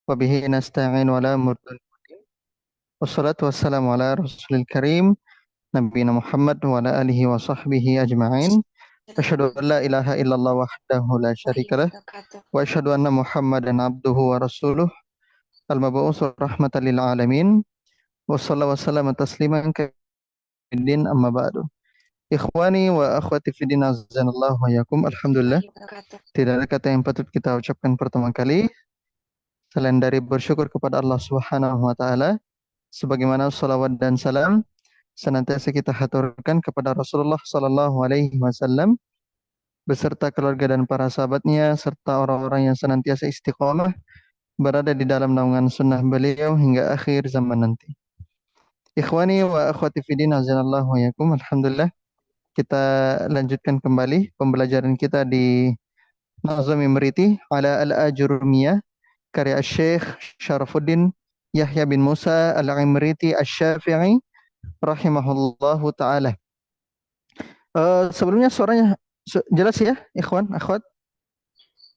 وبه نستعين ولا مرد. والصلاة والسلام على رسول الكريم نبينا محمد وعلى آله وصحبه أجمعين. أشهد أن لا إله إلا الله وحده لا شريك له وأشهد أن محمدا عبده ورسوله المبعوث رحمة للعالمين وصلى وسلم تسليما كالدين أما بعد. Ikhwani wa akhwati fiddin azanallahu wa yakum. Alhamdulillah, tidak ada kata yang patut kita ucapkan pertama kali selain dari bersyukur kepada Allah Subhanahu wa taala, sebagaimana salawat dan salam senantiasa kita haturkan kepada Rasulullah sallallahu alaihi wasallam beserta keluarga dan para sahabatnya serta orang-orang yang senantiasa istiqomah berada di dalam naungan sunnah beliau hingga akhir zaman nanti. Ikhwani wa akhwati fiddin azanallahu wa yakum. Alhamdulillah, kita lanjutkan kembali pembelajaran kita di Nazm Imriti ala al-Ajurumiyah karya Syekh Syarafuddin Yahya bin Musa al-Imriti asy-Syafi'i rahimahullahu taala. Sebelumnya suaranya jelas ya, ikhwan, akhwat?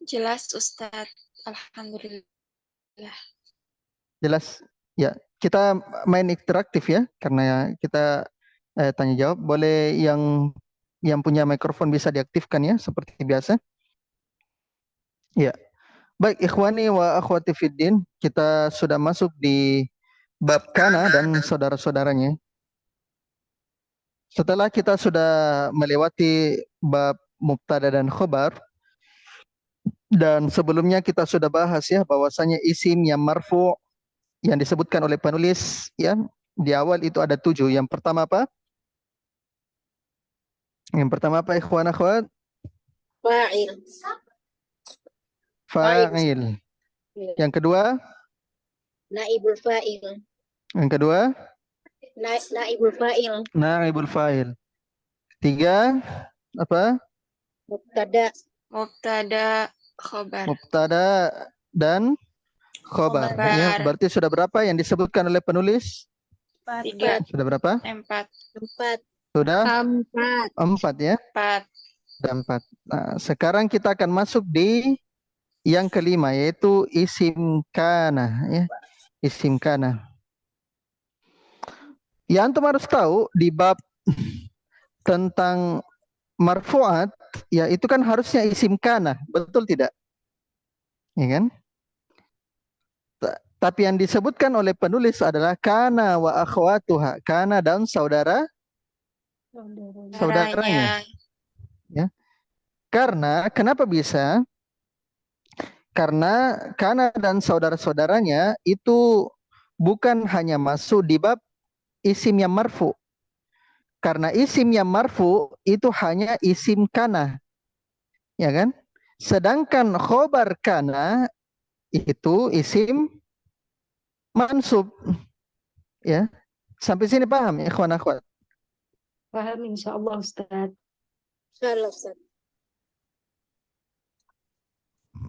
Jelas, Ustadz. Alhamdulillah. Jelas. Ya, kita main interaktif ya, karena kita tanya jawab. Boleh yang punya mikrofon bisa diaktifkan ya, seperti biasa. Ya. Baik, ikhwani wa akhwati fiddin, kita sudah masuk di bab kana dan saudara-saudaranya. Setelah kita sudah melewati bab mubtada dan khobar, dan sebelumnya kita sudah bahas ya bahwasanya isim yang marfu yang disebutkan oleh penulis ya di awal itu ada 7. Yang pertama apa? Yang pertama apa ikhwan akhwat? Fa'il. Fa'il. Yang kedua? Naibul fa'il. Yang kedua? Naibul fa'il. Naibul fa'il. Tiga apa? Mubtada. Mubtada, khobar. Mubtada dan khobar. Ya, berarti sudah berapa yang disebutkan oleh penulis? 3. Sudah berapa? 4. Sudah? 4. 4 ya? 4. Sudah 4. Nah, sekarang kita akan masuk di yang kelima, yaitu isim kana ya. Isim kana. Ya, antum harus tahu di bab tentang marfu'at ya, itu kan harusnya isim kana, betul tidak? Ya kan? Tapi yang disebutkan oleh penulis adalah kana wa akhwatuha, kana dan saudaranya. Ya. Karena kenapa bisa? Karena kana dan saudara-saudaranya itu bukan hanya masuk di bab isim yang marfu. Karena isim yang marfu itu hanya isim kana. Ya kan? Sedangkan khobar kana itu isim mansub. Ya. Sampai sini paham ya ikhwan akhwat? Paham insyaallah Ustaz. Insyaallah Ustaz.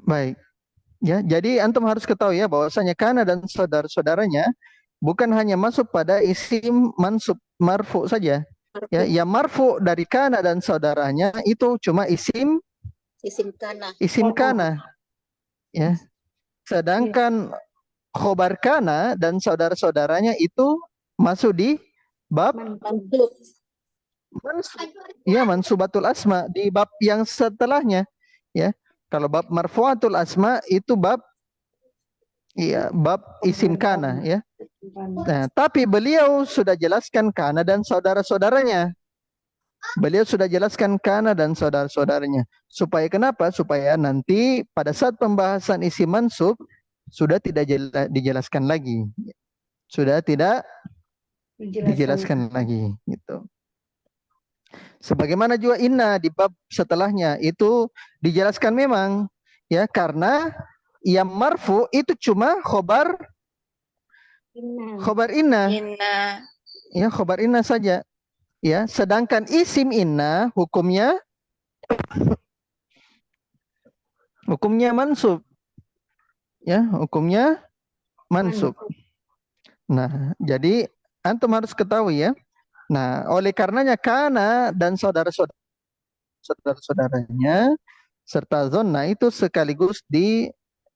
Baik. Ya, jadi antum harus ketahui ya bahwasanya kana dan saudara-saudaranya bukan hanya masuk pada isim mansub marfu saja. Ya, yang marfu dari kana dan saudaranya itu cuma isim kana. Isim kana. Ya. Sedangkan khobar kana dan saudara-saudaranya itu masuk di bab Mansub. ya mansubatul asma, di bab yang setelahnya ya. Kalau bab marfu'atul asma itu bab isim kana ya. Nah, tapi beliau sudah jelaskan kana dan saudara-saudaranya. Beliau sudah jelaskan kana dan saudara-saudaranya. Supaya kenapa? Supaya nanti pada saat pembahasan isim mansub sudah tidak dijelaskan lagi. Sudah tidak dijelaskan lagi gitu. Sebagaimana juga inna di bab setelahnya itu dijelaskan memang ya, karena yang marfu itu cuma khobar inna. Ya, khobar inna saja. Ya, sedangkan isim inna hukumnya mansub. Ya, hukumnya mansub. Nah, jadi antum harus ketahui ya. Nah, oleh karenanya kana dan saudara-saudaranya serta zonna itu sekaligus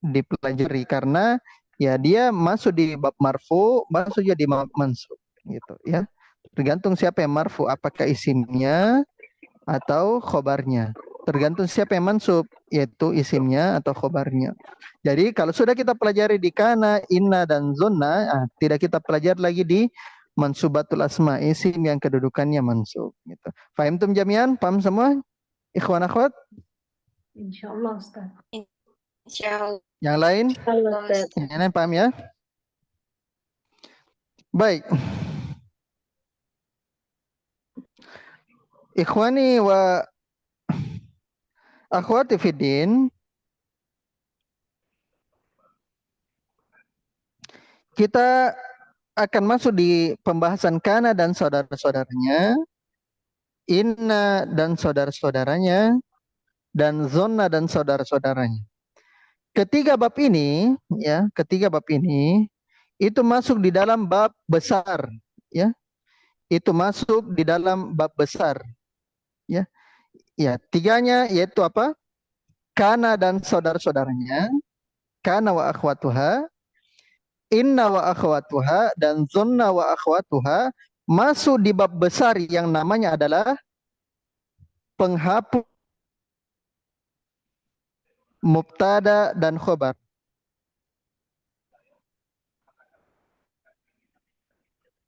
dipelajari, karena ya dia masuk di bab marfu, masuk juga di bab mansub gitu ya. Tergantung siapa yang marfu, apakah isimnya atau khobarnya. Tergantung siapa yang mansub, yaitu isimnya atau khobarnya. Jadi kalau sudah kita pelajari di kana, inna, dan zonna, tidak kita pelajari lagi di mansubatul asma, isim yang kedudukannya mansub. Gitu. Fahim tum jamian? Paham semua? Ikhwan akhwat? Insyaallah Ustaz. Insyaallah. Yang lain? Insyaallah, Ustaz. Yang lain paham ya? Baik. Ikhwani wa akhwati fiddin, kita akan masuk di pembahasan kana dan saudara-saudaranya, inna dan saudara-saudaranya, dan zonna dan saudara-saudaranya. Ketiga bab ini itu masuk di dalam bab besar, ya. Itu masuk di dalam bab besar, ya. Ya, tiganya yaitu apa? Kana dan saudara-saudaranya, kana wa akhwatuha, inna wa akhwatuha, dan zonna wa akhwatuha masuk di bab besar yang namanya adalah penghapus mubtada dan khobar.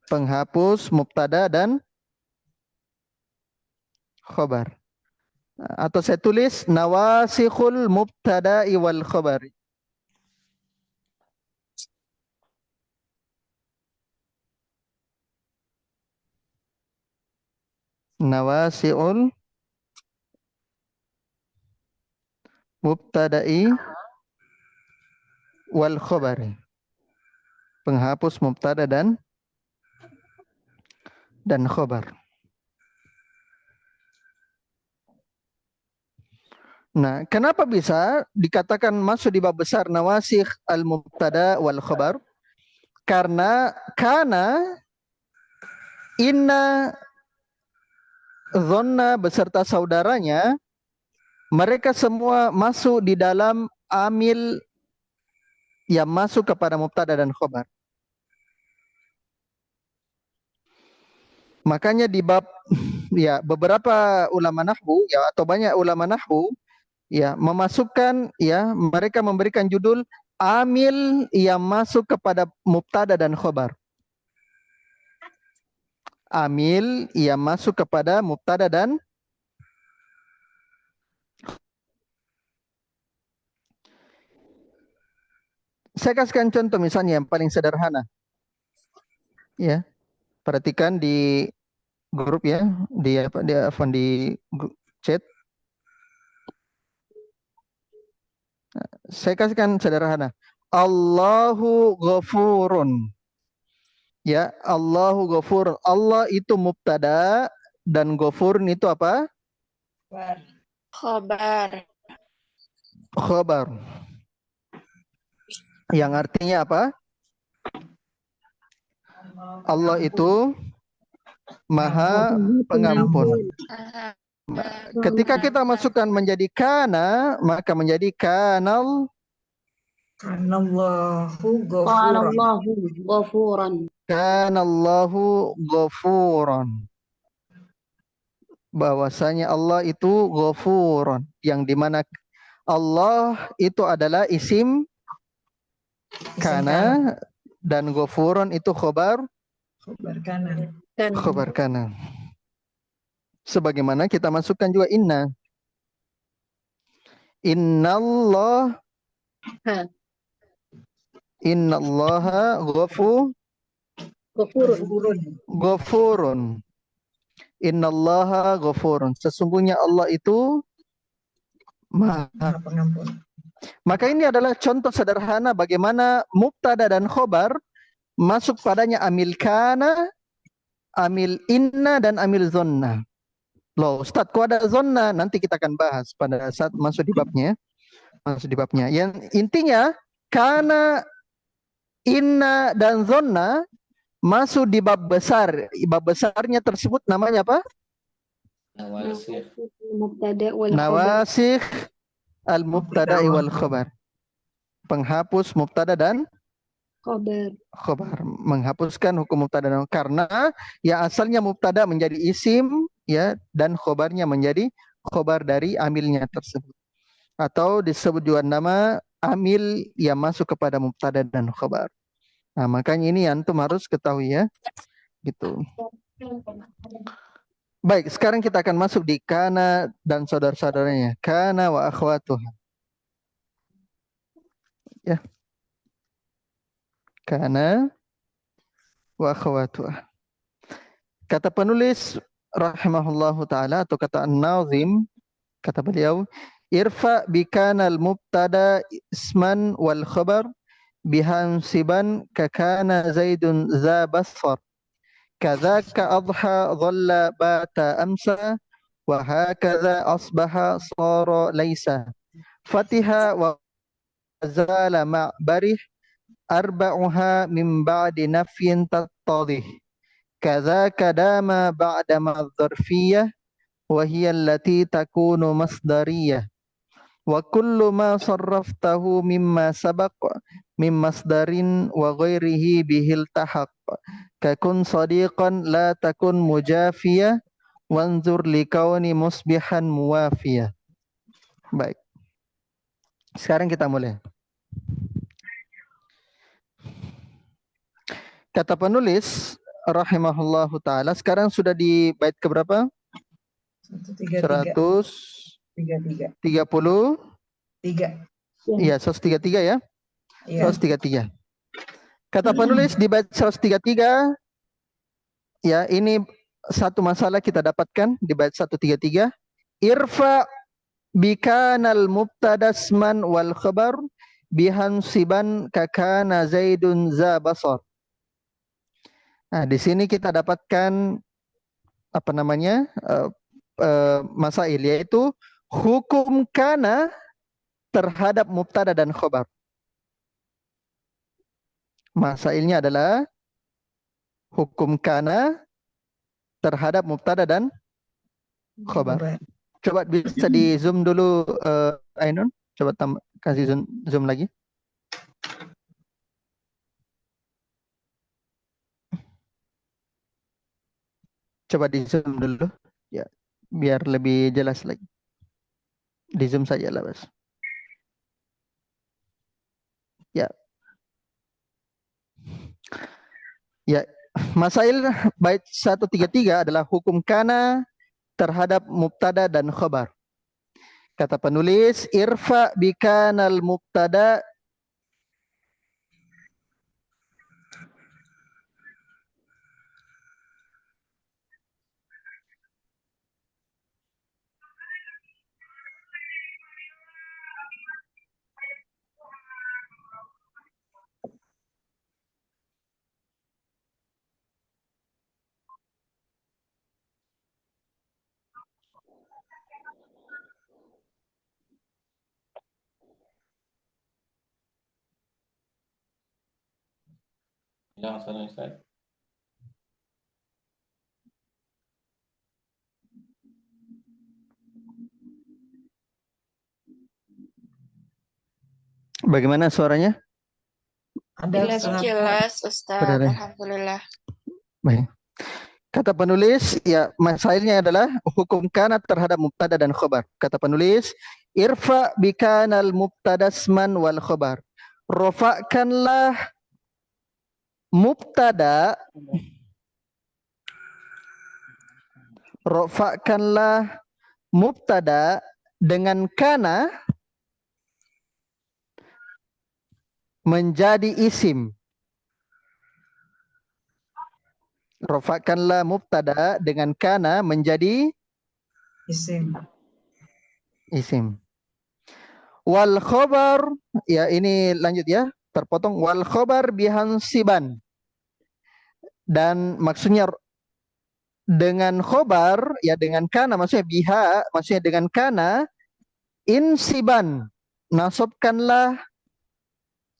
Penghapus mubtada dan khobar. Atau saya tulis nawasikhul mubtada'i wal khobari. Nawasi'ul mubtada'i wal khobari. Penghapus mubtada dan khobar. Nah, kenapa bisa dikatakan masuk di bab besar nawasikh al-mubtada wal khobar? Karena kana, inna, zonna beserta saudaranya, mereka semua masuk di dalam amil yang masuk kepada mubtada dan khobar. Makanya di bab ya beberapa ulama nahwu ya atau banyak ulama nahwu ya memasukkan ya mereka memberikan judul amil yang masuk kepada mubtada dan khobar. Amil yang masuk kepada mubtada dan saya kasihkan contoh misalnya yang paling sederhana. Ya. Perhatikan di grup ya, di chat. Saya kasihkan sederhana. Allahu ghafurun. Ya, Allahu ghafurun. Allah itu mubtada dan ghafurun itu apa? Khobar. Khobar. Yang artinya apa? Allah itu Maha Pengampun. Ketika kita masukkan menjadi kana, maka menjadi kanal. Kanallahu ghafuran. Kanallahu ghafuran. Bahwasanya Allah itu ghafuran, yang dimana Allah itu adalah isim kana dan ghafuran itu khobar kana. Sebagaimana kita masukkan juga inna. Innallaha ghafurun. Innallaha ghafurun. Sesungguhnya Allah itu Maha Pengampun. Maka ini adalah contoh sederhana bagaimana mubtada dan khobar masuk padanya amil kana, amil inna, dan amil zonna. Loh, Ustaz, kok ada zonna? Nanti kita akan bahas pada saat masuk di babnya. Yang intinya kana, inna, dan zonna masuk di bab besar. Bab besarnya tersebut namanya apa? Nawasikh al-mubtada'i wal khobar. Penghapus mubtada dan Khobar. Khobar, menghapuskan hukum mubtada karena ya asalnya mubtada menjadi isim ya dan khobarnya menjadi khobar dari amilnya tersebut. Atau disebut juga nama amil yang masuk kepada mubtada dan khobar. Nah, makanya ini antum harus ketahui ya. Gitu. Baik, sekarang kita akan masuk di kana dan saudara-saudaranya. Kana wa akhwatuha. Ya. Kana wa akhwatuha. Kata penulis rahimahullahu taala atau kata an-nazim, kata beliau, irfa bi kana al-mubtada isman wal khabar bihansiban ka kana zaidun za basar. Kadzaka adha dhalla bata amsa wa hakadha asbaha sara laisa. Fatiha wa zala ma' barih arba'uha min ba'di nafyin tattadih. Kadzaka dama ba'da ma dzarfiyah wa hiya allati takunu masdariyah. Wa kullu ma sarraftahu mimma sabaq min masdarin wa ghairihi bihil tahaq. Kakun sadiqan la takun mujafiyah wanzur likauni musbihan muwafiyah. Baik. Sekarang kita mulai. Kata penulis rahimahullahu taala, sekarang sudah di bait keberapa? 133. 133. 3. Iya, 133 ya. Iya. 133. Kata penulis di bait 133 ya, ini satu masalah kita dapatkan di bait 133. Irfa bikanal mubtadasman wal khabar bihansiban kakana zaidun za basar. Nah, di sini kita dapatkan apa namanya? Masail, yaitu hukum kana terhadap mubtada dan khabar. Masailnya adalah hukum kana terhadap mubtada dan khabar. Coba bisa di zoom dulu Ainun. Coba kasih zoom lagi. Coba di zoom dulu ya, biar lebih jelas lagi. Di zoom saja lah, Bas. Ya. Ya, masail bait 133 adalah hukum kana terhadap mubtada dan khabar. Kata penulis, irfa bikanal mubtada Ya, sana Ustaz. bagaimana suaranya? Jelas, jelas, Ustaz. Benar ya? Alhamdulillah. Baik. Kata penulis, ya masailnya adalah hukum kana terhadap mubtada dan khabar. Kata penulis, irfa bikanal mubtadasman wal khabar. Rofa'kanlah mubtada, rofa'kanlah mubtada dengan kana menjadi isim. Rofa'kanlah mubtada dengan kana menjadi isim. Wal khobar, ya ini lanjut ya, terpotong. Wal khobar bihansiban. Dan maksudnya dengan khobar, ya dengan kana, maksudnya biha, maksudnya dengan kana, insiban, nasabkanlah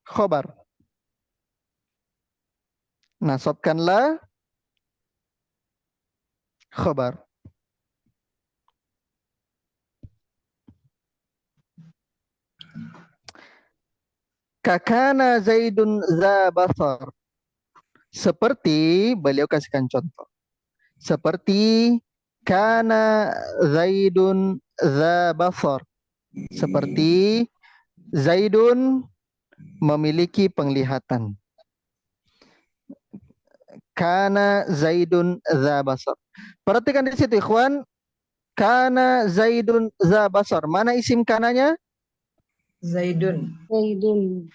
khobar. Nasabkanlah khobar. Kakana Zaidun za basar. Seperti, beliau kasihkan contoh. Seperti kana Zaidun za basar. Seperti Zaidun memiliki penglihatan. Kana Zaidun za basar. Perhatikan di situ ikhwan. Kana Zaidun za basar. Mana isim kananya? Zaidun. Zaidun.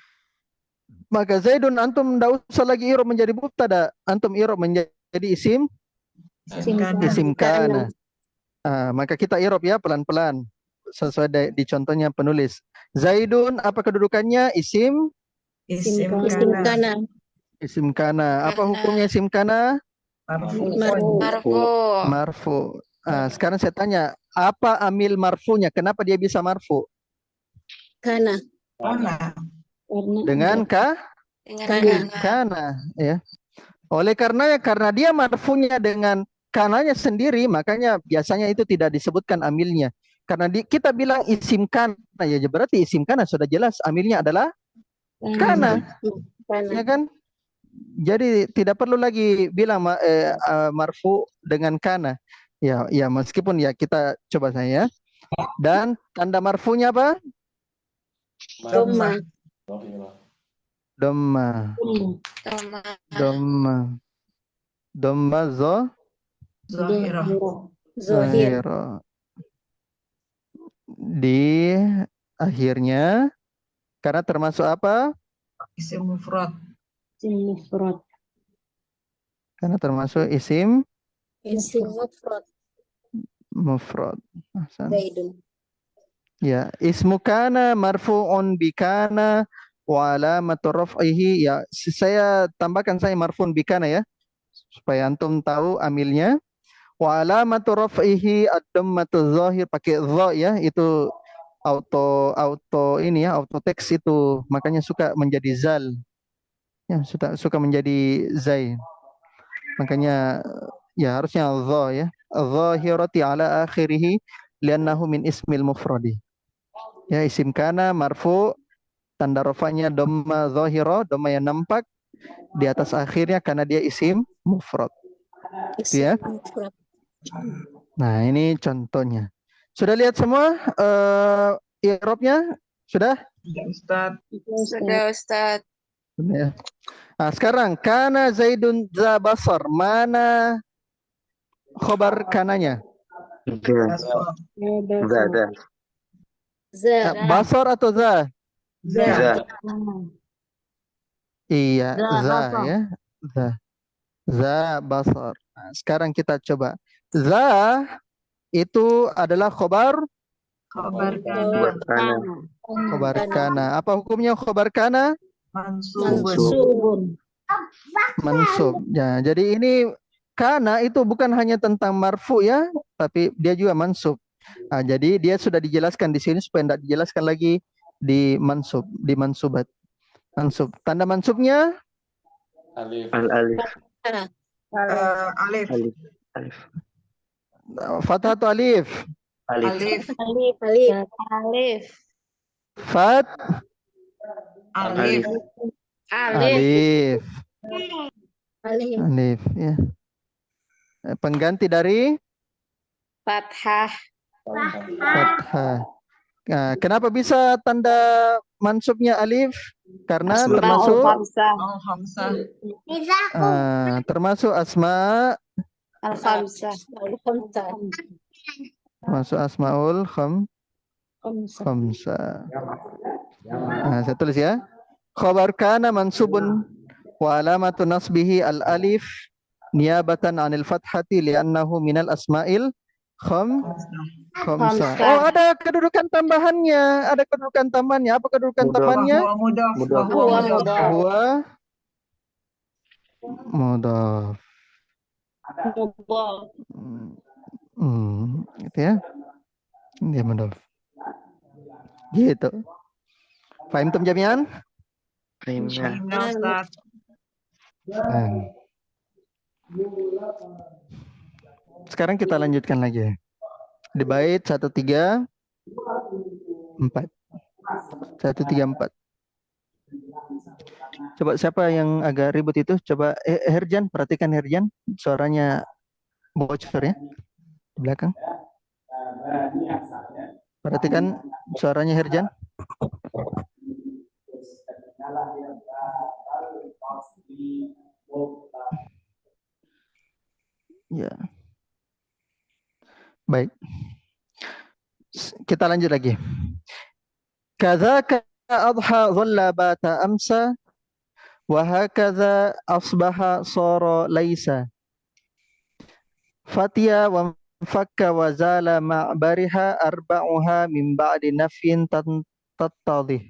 Maka Zaidun antum tidak usah lagi i'rab menjadi mubtada. Antum i'rab menjadi isim Isim kana. isim kana. Maka kita i'rab ya pelan-pelan sesuai di contohnya penulis. Zaidun apa kedudukannya? Isim Isim Isim kana. kana. isim kana. Apa hukumnya isim kana? Marfu'un. Marfu. Marfu. Sekarang saya tanya, apa amil marfunya? Kenapa dia bisa marfu? Kana. Kana. Dengan Kana. kana, ya. Oleh karena dia marfunya dengan kananya sendiri, makanya biasanya itu tidak disebutkan amilnya. Karena kita bilang isim kana, ya berarti isim kana sudah jelas amilnya adalah kana, Kana. ya kan? Jadi tidak perlu lagi bilang marfu dengan kana. Ya, meskipun ya kita coba saya. Dan tanda marfunya apa? Doma. Dhamma. Dhamma Zahirah. Zohir. zahira. Di akhirnya karena termasuk apa? Isim mufrad. Mufrad. Karena termasuk isim Isim mufrad. mufrad. Ahsan. Zaidun. Ya, ismu kana marfu'un bi kana wa alamatu raf'ihi. Ya, saya tambahkan saya marfu'un bi kana ya supaya antum tahu amilnya. Wa alamatu raf'ihi ad-dhammatu zahir, pakai dha ya, itu auto ini ya, auto teks itu makanya suka menjadi zal. Ya, suka menjadi zai. Makanya ya harusnya dha ya. Zahirati ala akhirih li'annahu min ismil mufradi. Ya, isim kana marfu, tanda rafanya dhamma zahira, dhamma yang nampak di atas akhirnya karena dia isim mufrad. Itu ya. Isim mufrad. Nah, ini contohnya. Sudah lihat semua i'rabnya? Sudah? Ya, Ustaz. Sudah, Ustaz. Sudah ya. Nah, sekarang kana Zaidun za basar. Mana khobar kananya? Basra. Za. Basar atau za? Za. Iya, Za, za basar. ya. Za basar. Nah, sekarang kita coba. Za itu adalah khobar Khabar kana. khobar kana. Apa hukumnya khobar kana? Mansubun. Mansub. Ya, jadi ini kana itu bukan hanya tentang marfu ya, tapi dia juga mansub. Nah, jadi dia sudah dijelaskan di sini supaya tidak dijelaskan lagi di mansub, di mansubat. Mansub. Tanda mansubnya Alif. Alif. fathah atau alif? Alif. Alif. Fat Alif. alif. Alif. Alif ya. Pengganti dari Fathah. fathah. Nah, kenapa bisa tanda mansubnya alif? Karena termasuk Al-Hamzah. termasuk asma, Al-Khamsah. Al-Khamsah. masuk asmaul khamsah. Nah, saya tulis ya. Khabar kana mansubun wa alamatu nasbihi al-alif niyabatan 'anil fathati li'annahu minal asma'il khamsah. Oh, ada kedudukan tambahannya. Ada kedudukan tambahannya. Apa kedudukan tambahannya? Huwa Mudhaf. Gitu ya. Dia mudhaf. Gitu. Fahim tum jami'an? Fahimna, Ustaz. Sekarang kita lanjutkan lagi. Di bait 134. 134. Coba siapa yang agak ribut itu? Coba Herjan, perhatikan Herjan, suaranya bocor ya di belakang. Perhatikan suaranya Herjan. Ya. Baik. Kita lanjut lagi. Kadzaka adha dhalla bata amsa wa hakadha asbaha sara laisa. Fatiya wa fakka wa zala ma'bariha arba'uha min ba'di nafyin tattadih.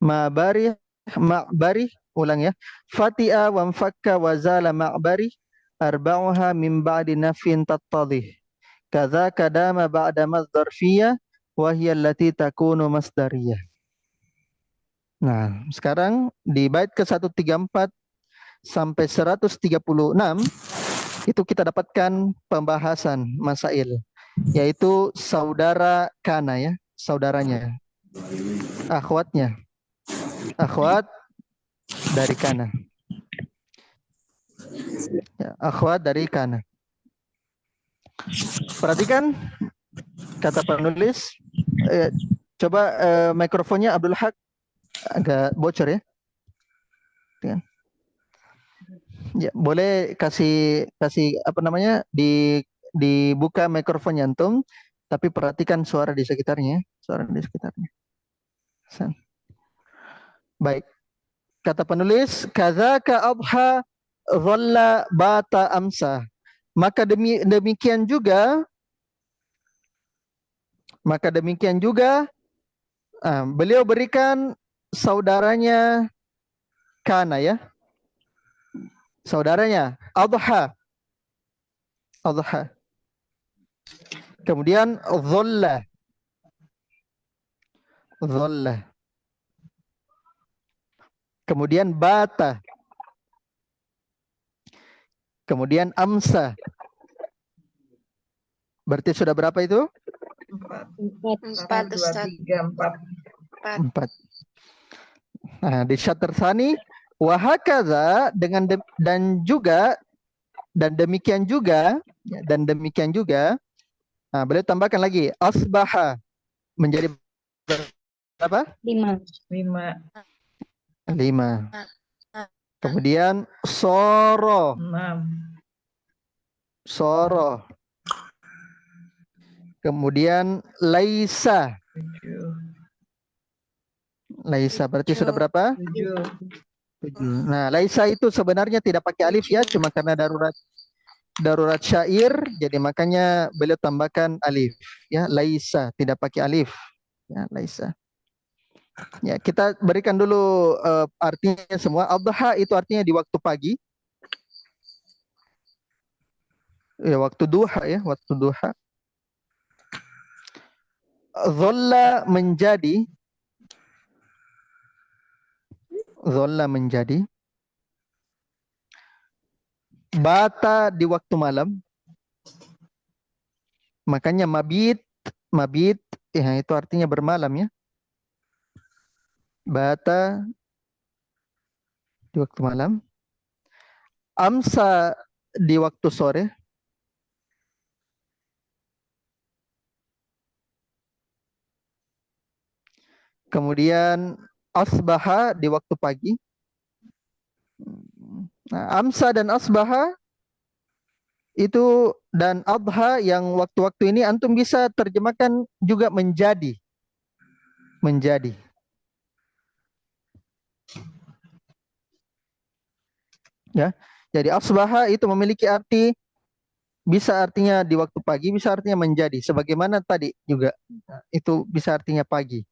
Ma'barih ulang ya. Fati'a wa fakka wa zala ma'barih arba'uha min ba'di nafyin tattadih. Kadzaka dama ba'da masdarfiyah wa hiya allati takunu masdariyah. Nah, sekarang di bait ke 134 sampai 136 itu kita dapatkan pembahasan masail, yaitu saudara kana ya, saudaranya, akhwatnya, akhwat dari kana, ya, akhwat dari kana. Perhatikan kata penulis, coba mikrofonnya Abdul Haq agak bocor ya. Ya, boleh kasih apa namanya, dibuka mikrofonnya antum, tapi perhatikan suara di sekitarnya, suara di sekitarnya. Baik. Kata penulis, kadzaka adha dhalla bata amsa. Maka demikian juga beliau berikan saudaranya kana ya. Saudaranya adha. Kemudian dhalla. Kemudian bata. Kemudian amsa. Berarti sudah berapa itu? 4, 1, 2, Ustaz. 3, 4. 4. Nah, di syatr tsani wa hakadza dan demikian juga nah, beliau tambahkan lagi asbaha menjadi berapa? 5. 5. Kemudian soro 6. Kemudian laisa 7. berarti sudah berapa? 7. 7. Nah, laisa itu sebenarnya tidak pakai alif ya, cuma karena darurat syair, jadi makanya beliau tambahkan alif ya, laisa tidak pakai alif ya, laisa. Ya, kita berikan dulu artinya semua. Adha itu artinya di waktu pagi. Ya, waktu duha ya, waktu duha. Dhalla menjadi. Bata di waktu malam. Makanya mabit ya itu artinya bermalam ya. Bata di waktu malam. Amsa di waktu sore. Kemudian asbaha di waktu pagi. Nah, amsa dan asbaha itu dan adha yang waktu-waktu ini antum bisa terjemahkan juga menjadi. Ya. Jadi asbaha itu memiliki arti, bisa artinya di waktu pagi, bisa artinya menjadi. Sebagaimana tadi juga itu bisa artinya pagi.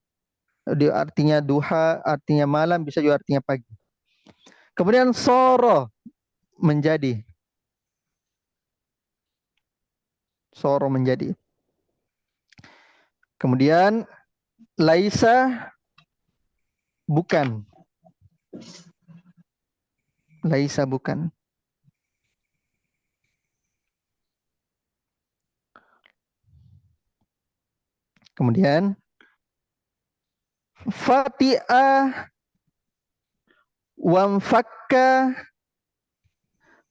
Artinya duha, artinya malam, bisa juga artinya pagi. Kemudian soro menjadi. Kemudian laisa bukan. Kemudian fati'ah wamfakka,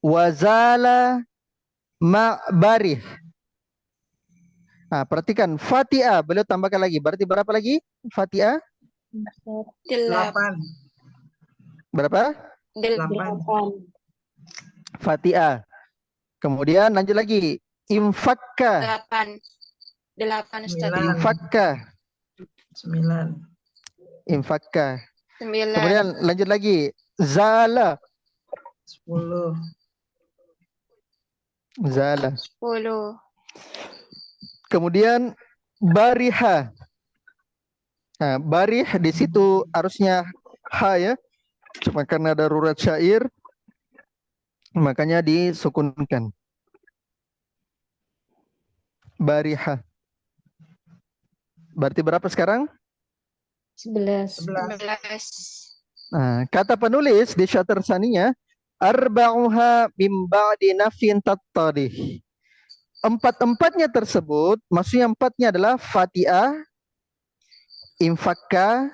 wazala, ma'barih. Nah, perhatikan Fatiha, beliau tambahkan lagi. Berarti berapa lagi? Fatiha? 8. Berapa? 8. Fatiha. Kemudian lanjut lagi. Infakka. 8 Ustaz. Infakka. 9. Infakka. 9. Kemudian lanjut lagi. Zala. 10. Zala. 10. Kemudian bariha. Nah, barih di situ harusnya ha ya. Cuma karena darurat syair makanya disukunkan. Bariha. Berarti berapa sekarang? 11. 11. Nah, kata penulis di syatir saninya arba'uha mim ba'di nafin tattadih. Empat-empatnya tersebut, maksudnya empatnya adalah Fatiha, Infakka,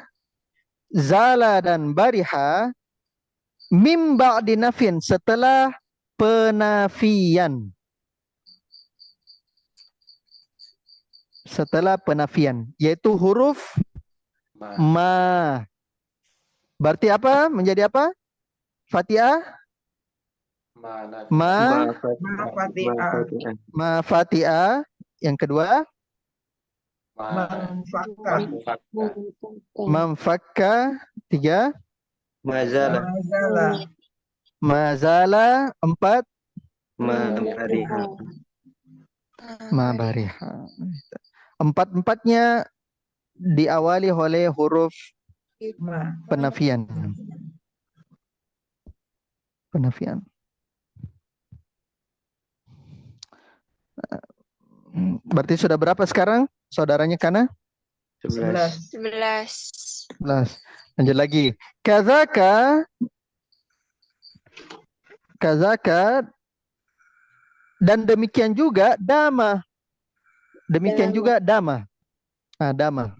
Zala dan Bariha mim ba'di nafin setelah penafian. Setelah penafian, yaitu huruf ma. Berarti apa? Menjadi apa? Fatiha? Ma. Fatihah. Ma Fatiha. Yang kedua? Manfakka. Mamfakka. 3. Mazala. Mazala. 4. Mabariha. Mabariha. Empat-empatnya diawali oleh huruf penafian. Penafian. Berarti sudah berapa sekarang saudaranya Kana? 11. 11. 11. Lanjut lagi. Kazaka dan demikian juga dama. Demikian juga dama. Nah, dama.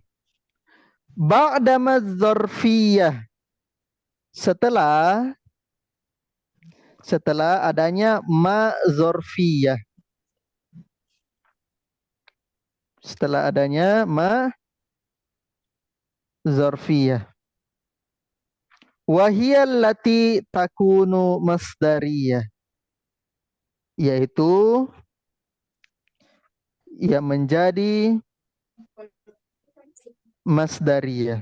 Ba'dama dzarfiyah. Setelah adanya ma dzarfiyah. Setelah adanya ma dzarfiyah. Wahiyal lati takunu masdariyah. Yaitu yang menjadi masdariyah.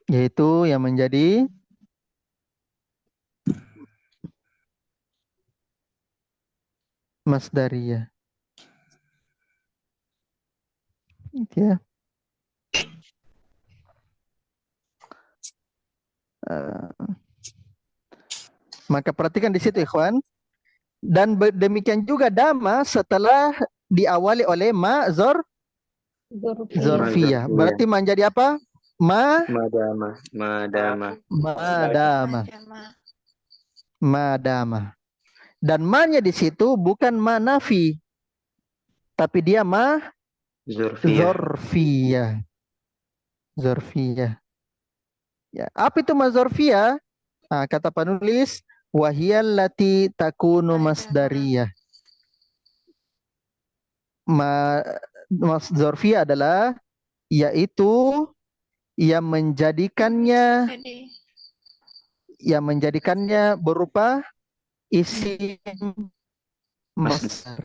Yaitu yang menjadi masdariyah. Ya. Maka perhatikan di situ ikhwan. Dan demikian juga dama setelah diawali oleh ma zorfiyah. Berarti menjadi apa? Madama. Dan ma-nya di situ bukan ma nafi. Tapi dia ma zorfiyah. Zorfiyah. Ya, apa itu ma zorfiyah? Nah, kata penulis wahiyal lati takunu masdariyah. Mas zorfiyah adalah yaitu yang menjadikannya berupa isim masdar.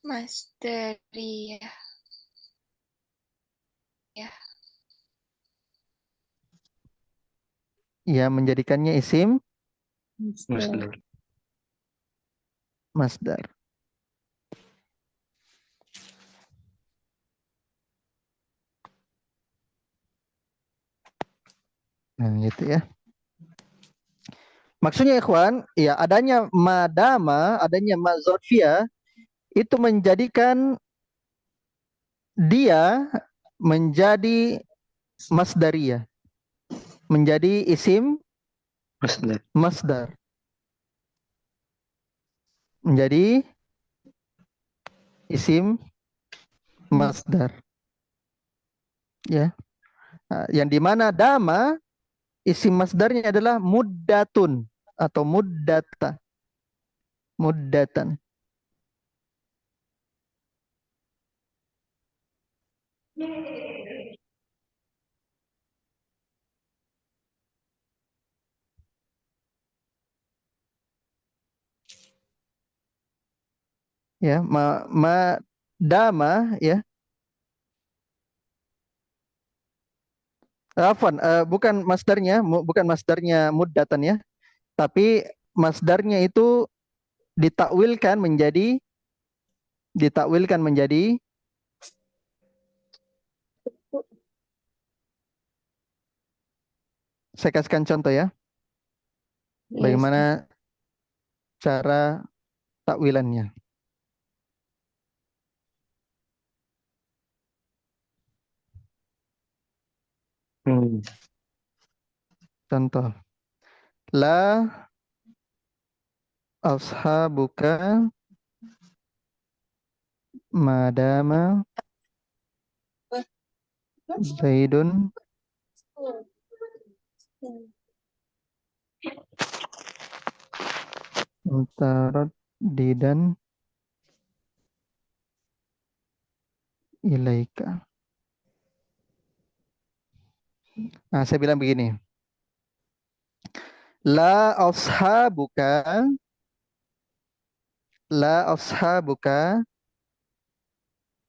Masdariyah. Ya. Ya, menjadikannya isim masdar. Nah, gitu ya. Maksudnya ikhwan, ya adanya madama, adanya ma zorfiyah itu menjadikan dia menjadi masdariyah. Menjadi isim masdar. Menjadi isim masdar. Ya. Nah, yang di mana dama isim masdarnya adalah muddatun atau muddata. Muddatan. Ya, dama ya. Afwan, bukan masdarnya muddatan ya, tapi masdarnya itu ditakwilkan menjadi saya kasihkan contoh ya. Iya, Bagaimana cara takwilannya. Contoh. La ashabuka madama Zaidun mutaraddidan ilaika. Nah, saya bilang begini. La ashabuka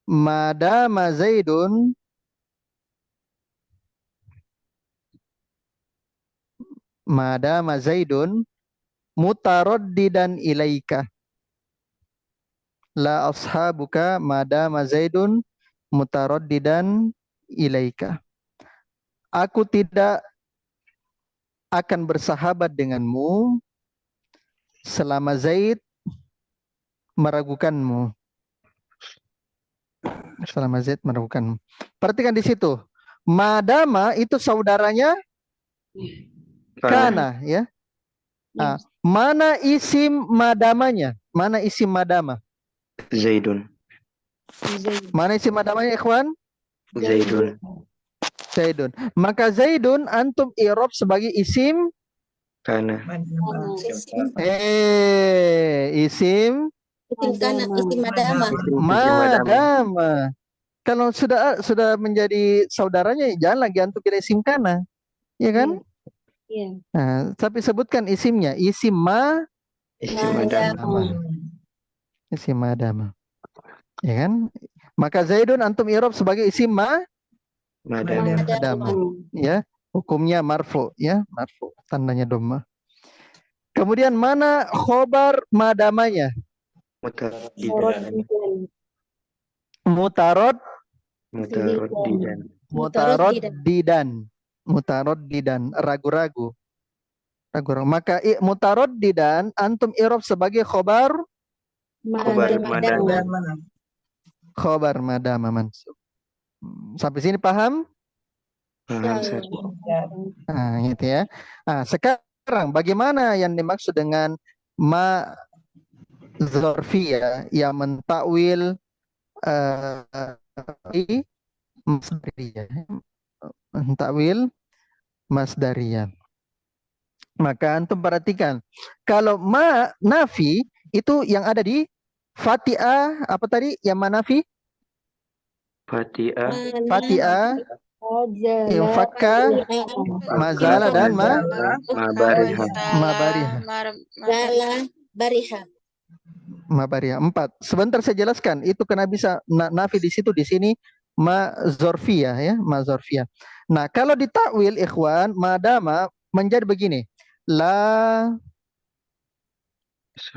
madama Zaidun mutaraddidan ilaika. La ashabuka madama Zaidun mutaraddidan ilaika. Aku tidak akan bersahabat denganmu selama Zaid meragukanmu. Selama Zaid meragukanmu. Perhatikan di situ. Madama itu saudaranya kana ya. Nah, mana isim madamanya? Mana isim madama? Zaidun. Mana isim madamanya, ikhwan? Zaidun. Zaidun. Maka Zaidun antum i'rab sebagai isim Kana. isim Isim kana, isim madama. madama. Kalau sudah menjadi saudaranya, jangan lagi antum kira isim kana, ya kan? Iya. Nah, tapi sebutkan isimnya, Isim madama. isim madama, ya kan? Maka Zaidun antum i'rab sebagai isim madama, ya. Hukumnya marfu, ya, marfu, tandanya dhamma. Kemudian mana khobar madamanya? Mutaraddidan, ragu-ragu. Maka mutaraddidan antum i'rab sebagai khobar madama mansub. Sampai sini paham? Paham, Nah, gitu ya. Nah, sekarang bagaimana yang dimaksud dengan ma zorfiyah yang mentakwil masdariyah. Mentakwil masdariyah. Maka antum perhatikan, kalau ma nafi itu yang ada di Fatiha apa tadi? Yang manafi? Fatiha, infakka, mazala dan mabariha. Mabariha. 4. Sebentar saya jelaskan. Itu kena bisa nafi di situ, di sini ma zorfiyah ya, ma zorfiyah. Nah, kalau ditakwil ikhwan, madama menjadi begini. La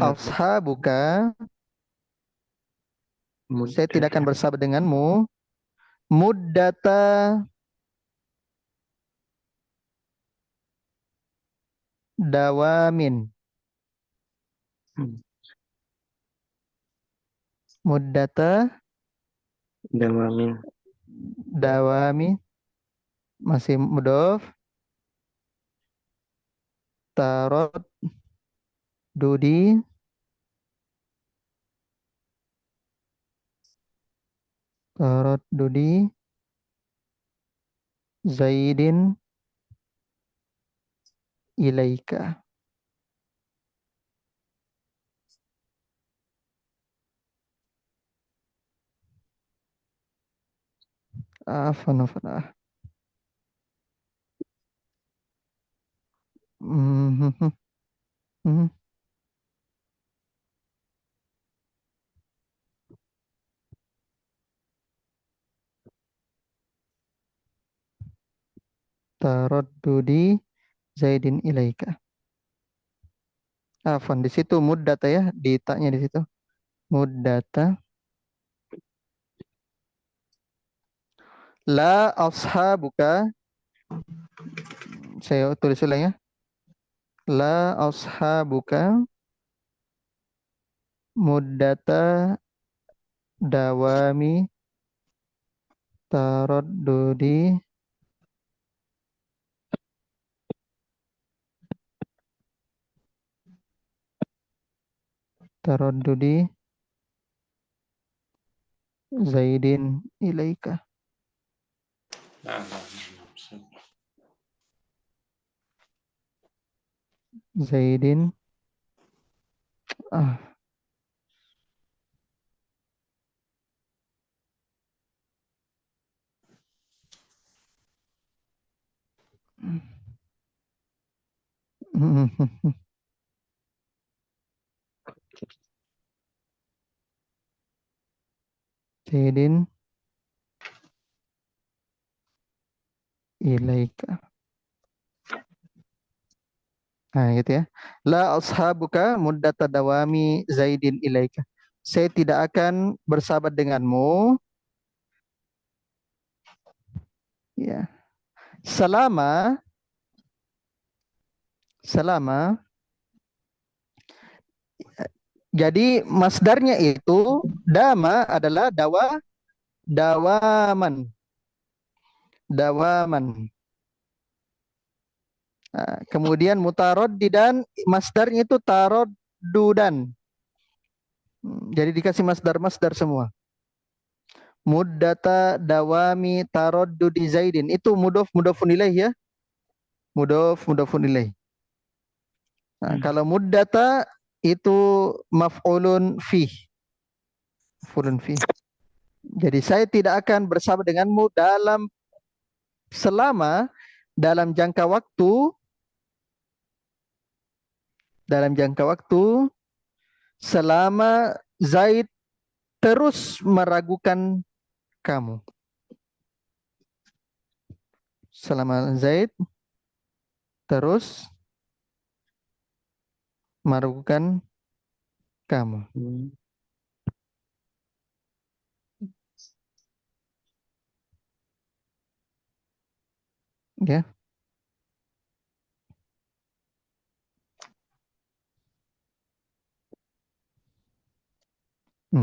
ashabuka, saya tidak akan bersahabat denganmu muddata dawamin. Muddata dawami masih mudhof tarot dudi Zaidin ilaika. Afan. Mhm. Mhm. Taraddudi Zaidin ilaika. Afan, di situ muddata ya, di taknya di situ. Muddata. La ashabuka. Saya tulis ulang ya. La ashabuka muddata dawami taraddudi Zaidin ilaika. Nah. Zaidin Zaidin ilaika. Nah, gitu ya. La ashabuka muddata dawami Zaidin ilaika. Saya tidak akan bersahabat denganmu ya. Selama jadi masdarnya itu dama adalah dawaman. Nah, kemudian mutaraddidan masdarnya itu taraddudan. Jadi dikasih masdar semua. Muddata dawami taraddudi Zaidin. Itu mudhafun ilaih ya. Mudhafun ilaih. Nah, kalau muddata itu maf'ulun fih. Maf'ulun fih. Jadi saya tidak akan bersama denganmu selama dalam jangka waktu selama Zaid terus meragukan kamu. Selama Zaid terus meragukan kamu. Ya.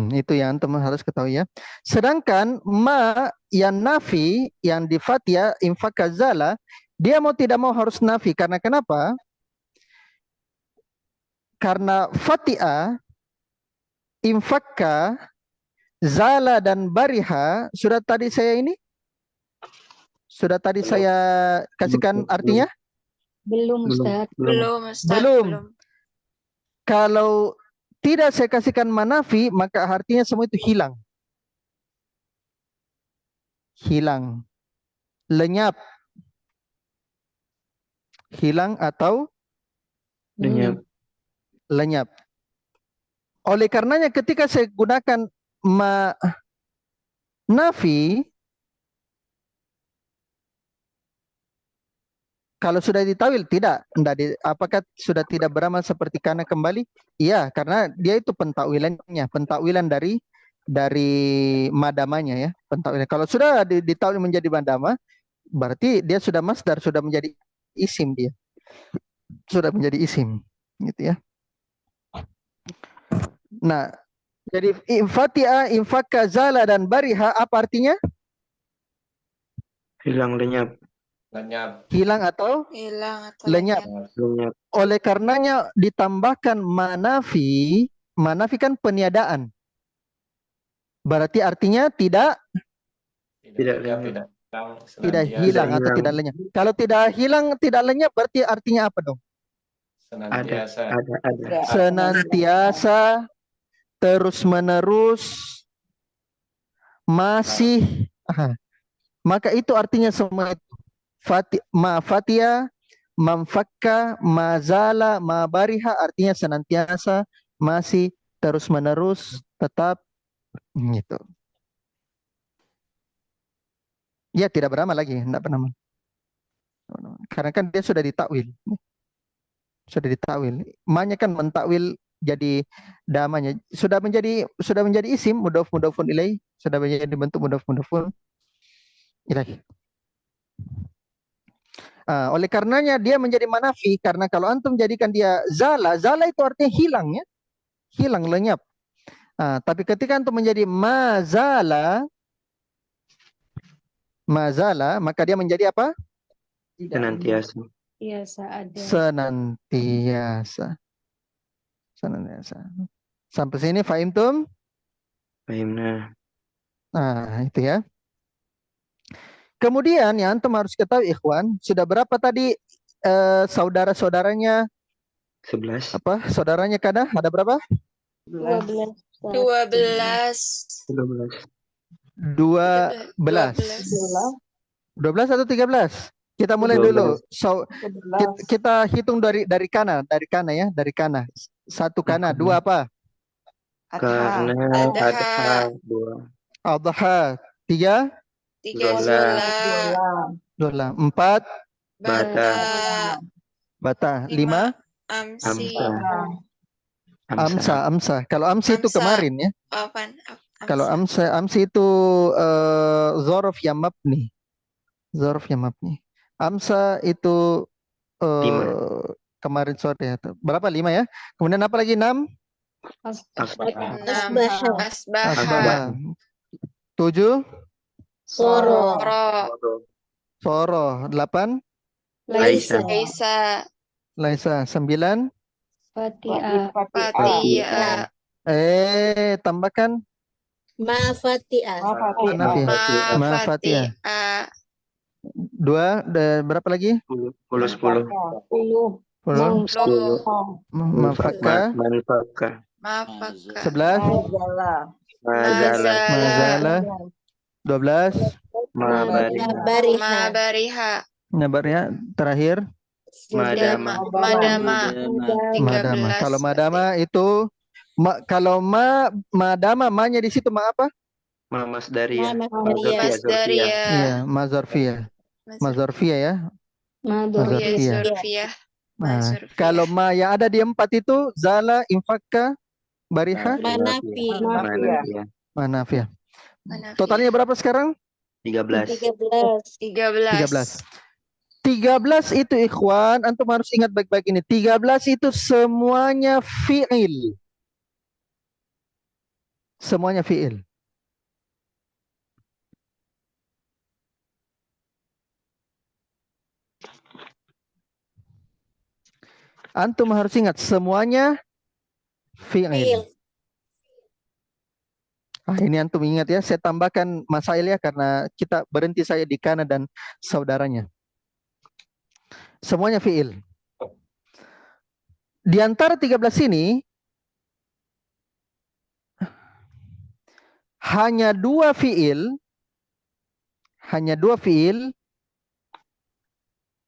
Itu yang teman harus ketahui ya. Sedangkan ma yang nafi yang di fathiyah infakazala dia mau tidak mau harus nafi karena kenapa? Karena fathiyah infakka zala dan bariha sudah tadi saya kasihkan artinya? Belum, Ustaz. Belum, Ustaz. Belum. Kalau tidak saya kasihkan manafi, maka artinya semua itu hilang. Lenyap. Hilang atau lenyap. Oleh karenanya ketika saya gunakan nafi, kalau sudah ditawil tidak, apakah sudah tidak beramal seperti kana kembali? Iya, karena dia itu pentawwilan dari madamanya ya, pentawwilan. Kalau sudah ditawil menjadi madama, berarti dia sudah masdar, sudah menjadi isim dia. Sudah menjadi isim, gitu ya. Nah, jadi fatia, infakka, zala dan bariha apa artinya? Hilang, lenyap. Hilang atau lenyap. Oleh karenanya ditambahkan manafi kan peniadaan. Berarti artinya tidak Tidak hilang atau hilang. tidak lenyap. Kalau tidak hilang, tidak lenyap berarti artinya apa dong? Senantiasa. Ada. Senantiasa, terus-menerus, masih. Maka itu artinya semua itu. Ma fatia, mamfakka, mazala, ma bariha artinya senantiasa, masih, terus-menerus, tetap gitu. Ya tidak beramal lagi, tidak beramal. Karena kan dia sudah ditakwil. Sudah ditakwil. Maknya kan mentakwil jadi damanya. Sudah menjadi isim mudhaf-mudhafun ilaih, sudah menjadi bentuk mudhaf-mudhafun ilaih. Oleh karenanya dia menjadi manafi, karena kalau antum jadikan dia zala itu artinya hilang ya. Hilang, lenyap. Tapi ketika antum menjadi mazala, maka dia menjadi apa? Senantiasa. Biasa ada. Senantiasa. Sampai sini fahimtum? Fahimna. Nah, itu ya. Kemudian yang antum harus ketahui ikhwan, sudah berapa tadi saudara-saudaranya 11. apa? Saudaranya kada ada berapa? 12. 12. 12. 12 atau 13? Kita mulai 12. dulu. Kita hitung dari kana ya, dari kana. 1 kana, 2 apa? Karena Adha. 2. Adha. 3 3 dola. 4 Bata. bata. 5 Amsi. amsa. Kalau amsi itu Amsa. kemarin ya. Apaan? Kalau amsi itu zorof yang mabni. Amsa itu kemarin sore ya. Berapa? 5 ya. Kemudian apa lagi? 6 asbah. 7 Soro. soro. 8 Laisa. laisa. 9 Fatia. Fatia. tambahkan Ma Fatia. Ma Fatia. 2 berapa lagi? 10. 10. 10 Mafaka. Mafaka. 11 Mazala. 12 Mabariha. Nabarnya terakhir Madama. 13. Kalau madama itu kalau madama ma-nya di situ ma apa? Masdariyah. Masdariyah. Iya, mazorfiyah ya. Mazorfiyah. Kalau ma yang ada di 4 itu zala, infakka, bariha, manafiyah. Totalnya berapa sekarang? 13. 13. 13 itu ikhwan, antum harus ingat baik-baik ini. 13 itu semuanya fi'il. Semuanya fi'il. Antum harus ingat semuanya fi'il. Ini antum ingat ya, saya tambahkan masail ya karena kita berhenti saya di kana dan saudaranya. Semuanya fi'il. Di antara 13 ini hanya dua fi'il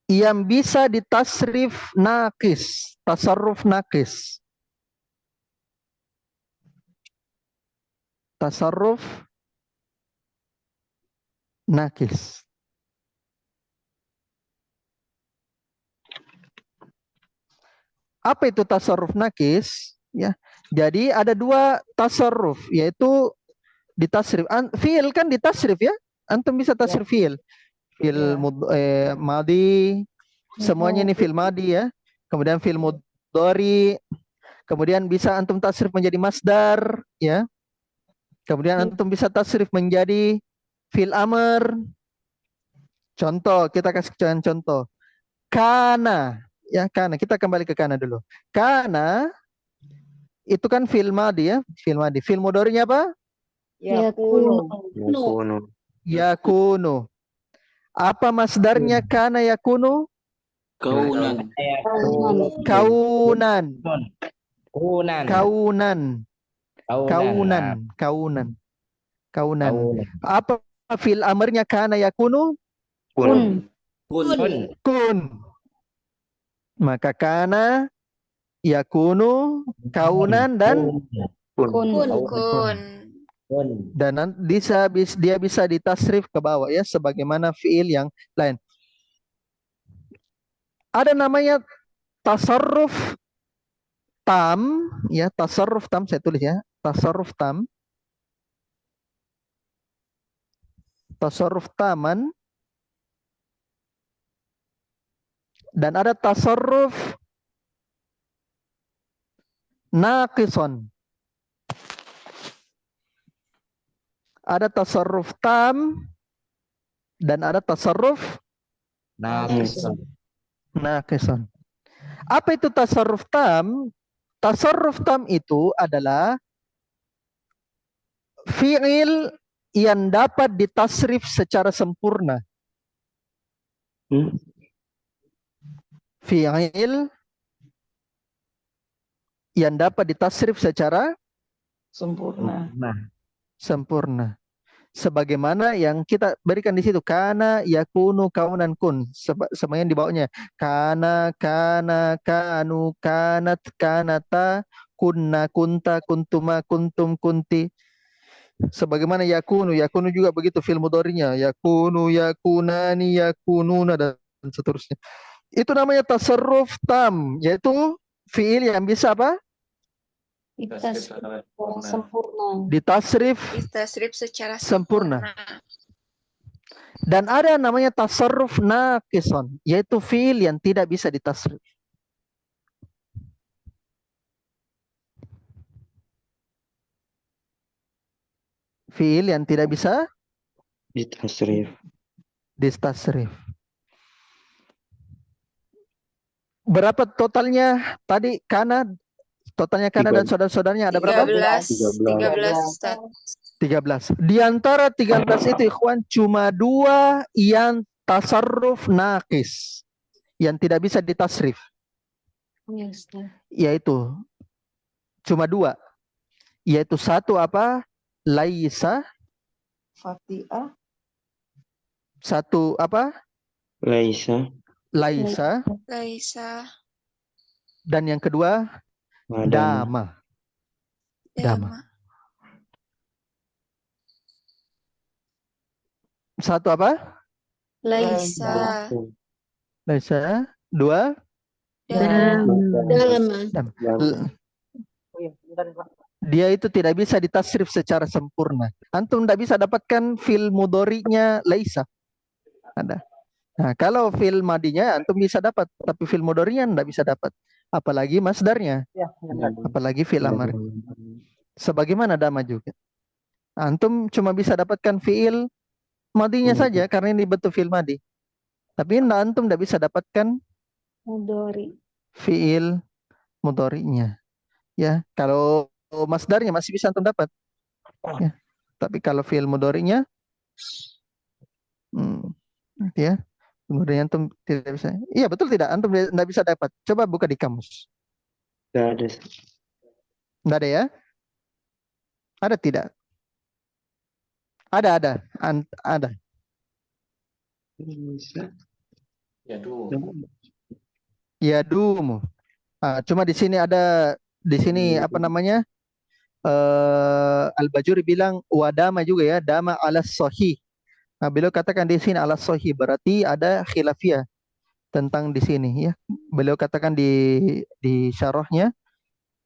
yang bisa ditasrif naqis, tasarruf naqis. Tasarruf naqis. Apa itu tasarruf naqis? Ya. Jadi ada 2 tasarruf, yaitu ditasrif. Fi'il kan ditasrif ya. Antum bisa tasrif fi'il. Fi'il madi, semuanya ini fi'il madi ya. Kemudian fi'il mudhari. Kemudian bisa antum tasrif menjadi masdar ya. Kemudian antum bisa tasrif menjadi fi'il amr. Contoh, kita kasih contoh. Kana, ya kana. Kita kembali ke kana dulu. Kana itu kan fi'il madi ya, fi'il madi. Fi'il mudhari'nya apa? Yakunu. Yakunu. Yakunu. Apa masdarnya kana yakunu? Kaunan. Kaunan. Kunan. Kaunan. Kaunan. Nah, Kaunan. Kaunan. kaunan. Apa fil amarnya kana yakunu? Kun. Kun. Kun. Maka kana yakunu, kaunan, dan Kun. Kun. Kun. dan dia bisa ditasrif ke bawah ya sebagaimana fiil yang lain. Ada namanya tasarruf tam ya, tasarruf tam saya tulis ya, tasarruf tam. Tasarruf taman. Dan ada tasarruf naqison. Ada tasarruf tam dan ada tasarruf Naqisan. naqison. Apa itu tasarruf tam? Tasarruf tam itu adalah fiil yang dapat ditasrif secara sempurna. Fiil yang dapat ditasrif secara Sempurna. sempurna. Sebagaimana yang kita berikan di situ, kana yakunu kaunan kun, semuanya di bawahnya. Kana, kanu, kanat, kanata, kunna, kunta, kuntuma, kuntum, kunti. Sebagaimana yakunu juga begitu fil mudhari'nya, yakunu, yakunani, yakununa, dan seterusnya. Itu namanya tasarruf tam, yaitu fiil yang bisa apa? Sempurna. Ditasrif Ditasrif secara sempurna. sempurna. Dan ada namanya tasarruf naqison, yaitu fiil yang tidak bisa ditasrif. Fiil yang tidak bisa Ditasrif. ditasrif. Berapa totalnya tadi kana? Totalnya kana dan saudara-saudaranya ada berapa? 13. Ustaz. 13. Di antara 13 itu ikhwan cuma 2 yang tasarruf naqis, yang tidak bisa ditasrif. Ya, Ustaz. Yaitu cuma 2. Yaitu satu apa? Laisa. Fati'ah. Satu apa? Laisa. Laisa. Laisa. Dan yang kedua Madama. dama. Dama. Satu apa? Laisa. Laisa. 2 Dama. dam. Dia itu tidak bisa ditasrif secara sempurna. Antum tidak bisa dapatkan fil mudhari'nya laisa. Ada. Nah, kalau fil madinya antum bisa dapat, tapi fil mudhari'nya tidak bisa dapat. Apalagi masdarnya. Apalagi fil amar. Sebagaimana dama juga. Antum cuma bisa dapatkan fiil madinya saja karena ini bentuk fiil madi. Tapi antum tidak bisa dapatkan Mudhari. fiil mudhari'nya. Ya, kalau masdarnya masih bisa antum dapat. Ya. Tapi kalau fiil mudhari'nya ya, kemudian antum tidak bisa. Iya, betul tidak? Antum tidak bisa dapat. Coba buka di kamus. Tidak ada. Tidak ada ya? Ada tidak? Ada. Ada. Ya du. Ya dumu. Cuma di sini ada apa namanya? Al-Bajuri bilang wadama juga ya, dama ala sahih. Nah, beliau katakan di sini ala sahih berarti ada khilafiyah tentang di sini ya. Beliau katakan di syarahnya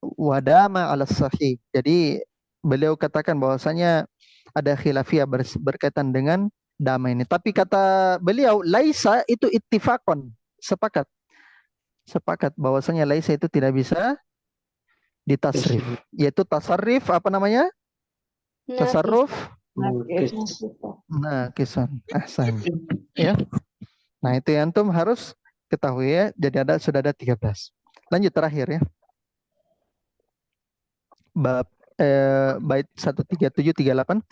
wadama ala sahih. Jadi beliau katakan bahwasanya ada khilafiyah berkaitan dengan dama ini. Tapi kata beliau laisa itu ittifaqan, sepakat bahwasanya laisa itu tidak bisa ditasrif, yaitu tasarrif apa namanya? Tasarruf naqisan. Ahsan. Ya. Nah, itu yang antum harus ketahui ya. Jadi sudah ada 13. Lanjut terakhir ya. Bab bait 13738.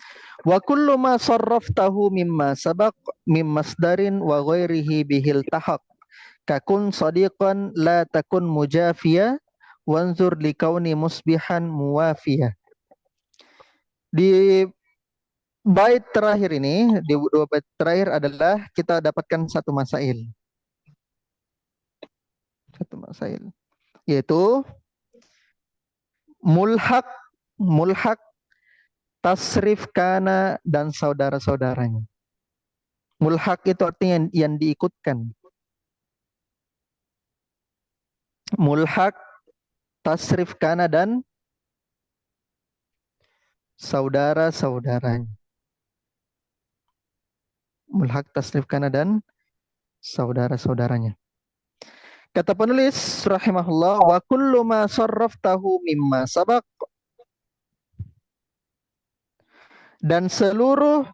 Wa kullu ma sarraftahu mimma sabaq mim masdarin wa ghairihi bihil tahaq. Kakun sadiqan la takun mujafiya wanzur likauni musbihan muwafiya. Di bait terakhir ini, di dua bait terakhir adalah kita dapatkan satu masail. Satu masail. Yaitu mulhaq, tasrif kana dan saudara-saudaranya. Mulhaq itu artinya yang diikutkan. Mulhaq, tasrif kana dan saudara-saudaranya. Mulhaq, tasrif kana dan saudara-saudaranya. Kata penulis rahimahullah, wa kullu ma sarraftahu mimma sabaq, dan seluruh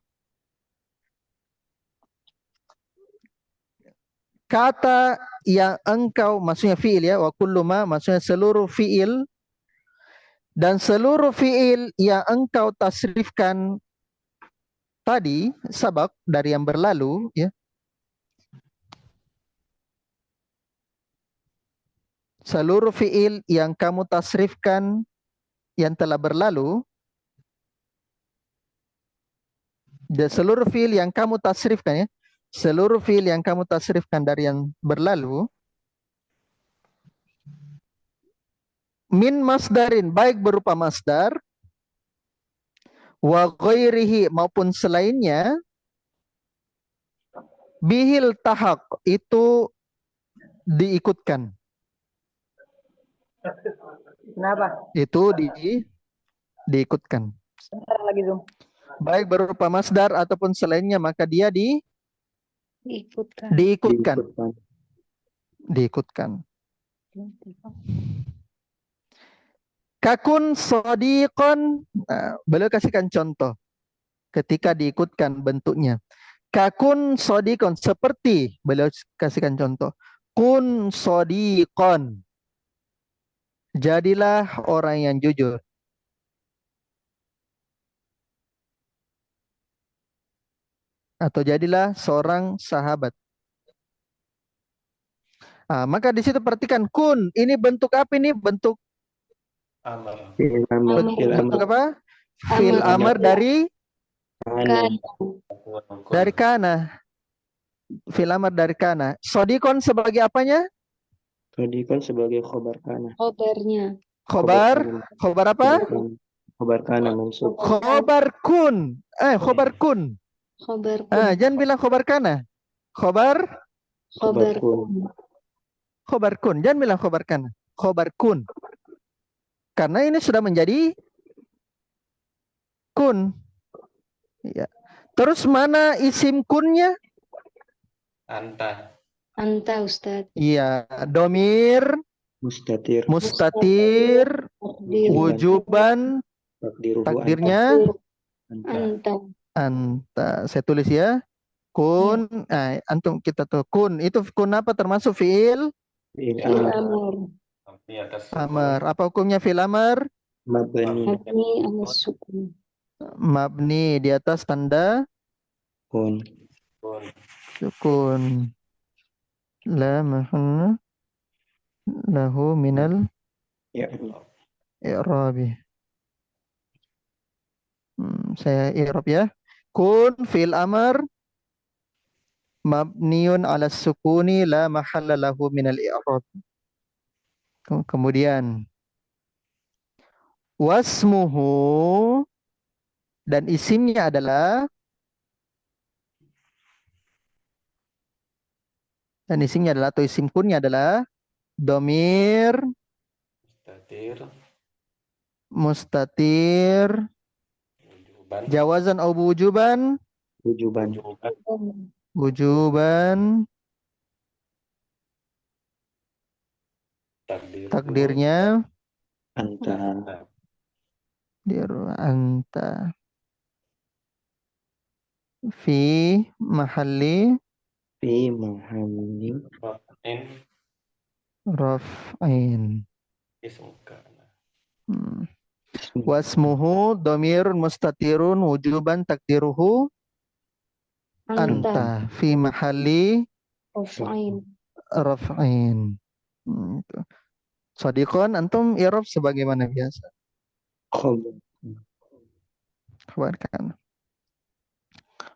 kata yang engkau, maksudnya fiil ya, wa kullu ma maksudnya seluruh fiil, dan seluruh fiil yang engkau tasrifkan tadi, sabaq dari yang berlalu ya. Seluruh fiil yang kamu tasrifkan yang telah berlalu, dan seluruh fiil yang kamu tasrifkan ya, seluruh fiil yang kamu tasrifkan dari yang berlalu, min masdarin, baik berupa masdar, wa ghairihi maupun selainnya, bihil tahaq itu diikutkan. Kenapa? Itu diikutkan. Bentar lagi Zoom. Baik berupa masdar ataupun selainnya, maka dia Diikutkan. diikutkan. Kakun sadiqon, beliau kasihkan contoh ketika diikutkan bentuknya. Kakun sadiqon, seperti beliau kasihkan contoh. Kun sadiqon, jadilah orang yang jujur. Atau jadilah seorang sahabat. Maka di situ perhatikan kun, ini bentuk apa ini? Bentuk Amar. bentuk apa? Fil amar dari kana. Fil amar dari kana. Sodikon sebagai apanya? Sodikon sebagai khobar kana. Khobarnya. Khobar apa? Khobar kana mansub. Khobar kun. Khobar kun. Khobar Jangan bilang khobar kana. Khobar kun. Jangan bilang khobar kana. Khobar kun. Karena ini sudah menjadi kun. Ya. Terus mana isim kunnya? Anta. Anta Ustaz. Iya, domir, Mustatir. wujuban, takdirnya anta. Saya tulis ya. Kun, antum kita tuh kun. Itu kun apa termasuk fiil? Fiil Amar. Di atas Amar. Apa hukumnya fiil amar? Mabni. Mabni ala sukun. Mabni di atas tanda Kun. sukun. La mahalla lahu minal Ya. i'rabi. Saya i'rab ya. Kun fi'il amr mabniun ala sukuni la mahalla lahu minal i'rab. Kemudian wasmuhu, dan isimnya adalah, atau isim kunnya adalah domir, mustatir, jawazan au wujuban, takdirnya Anta. anta fi mahalli raf'in. ism kana. Wasmuhu dhamirun mustatirun wujuban takdiruhu Anta. anta fi mahalli Raf'in. raf'in. Itu. Shadiqon antum i'rab sebagaimana biasa. Khobar. Khabar kan.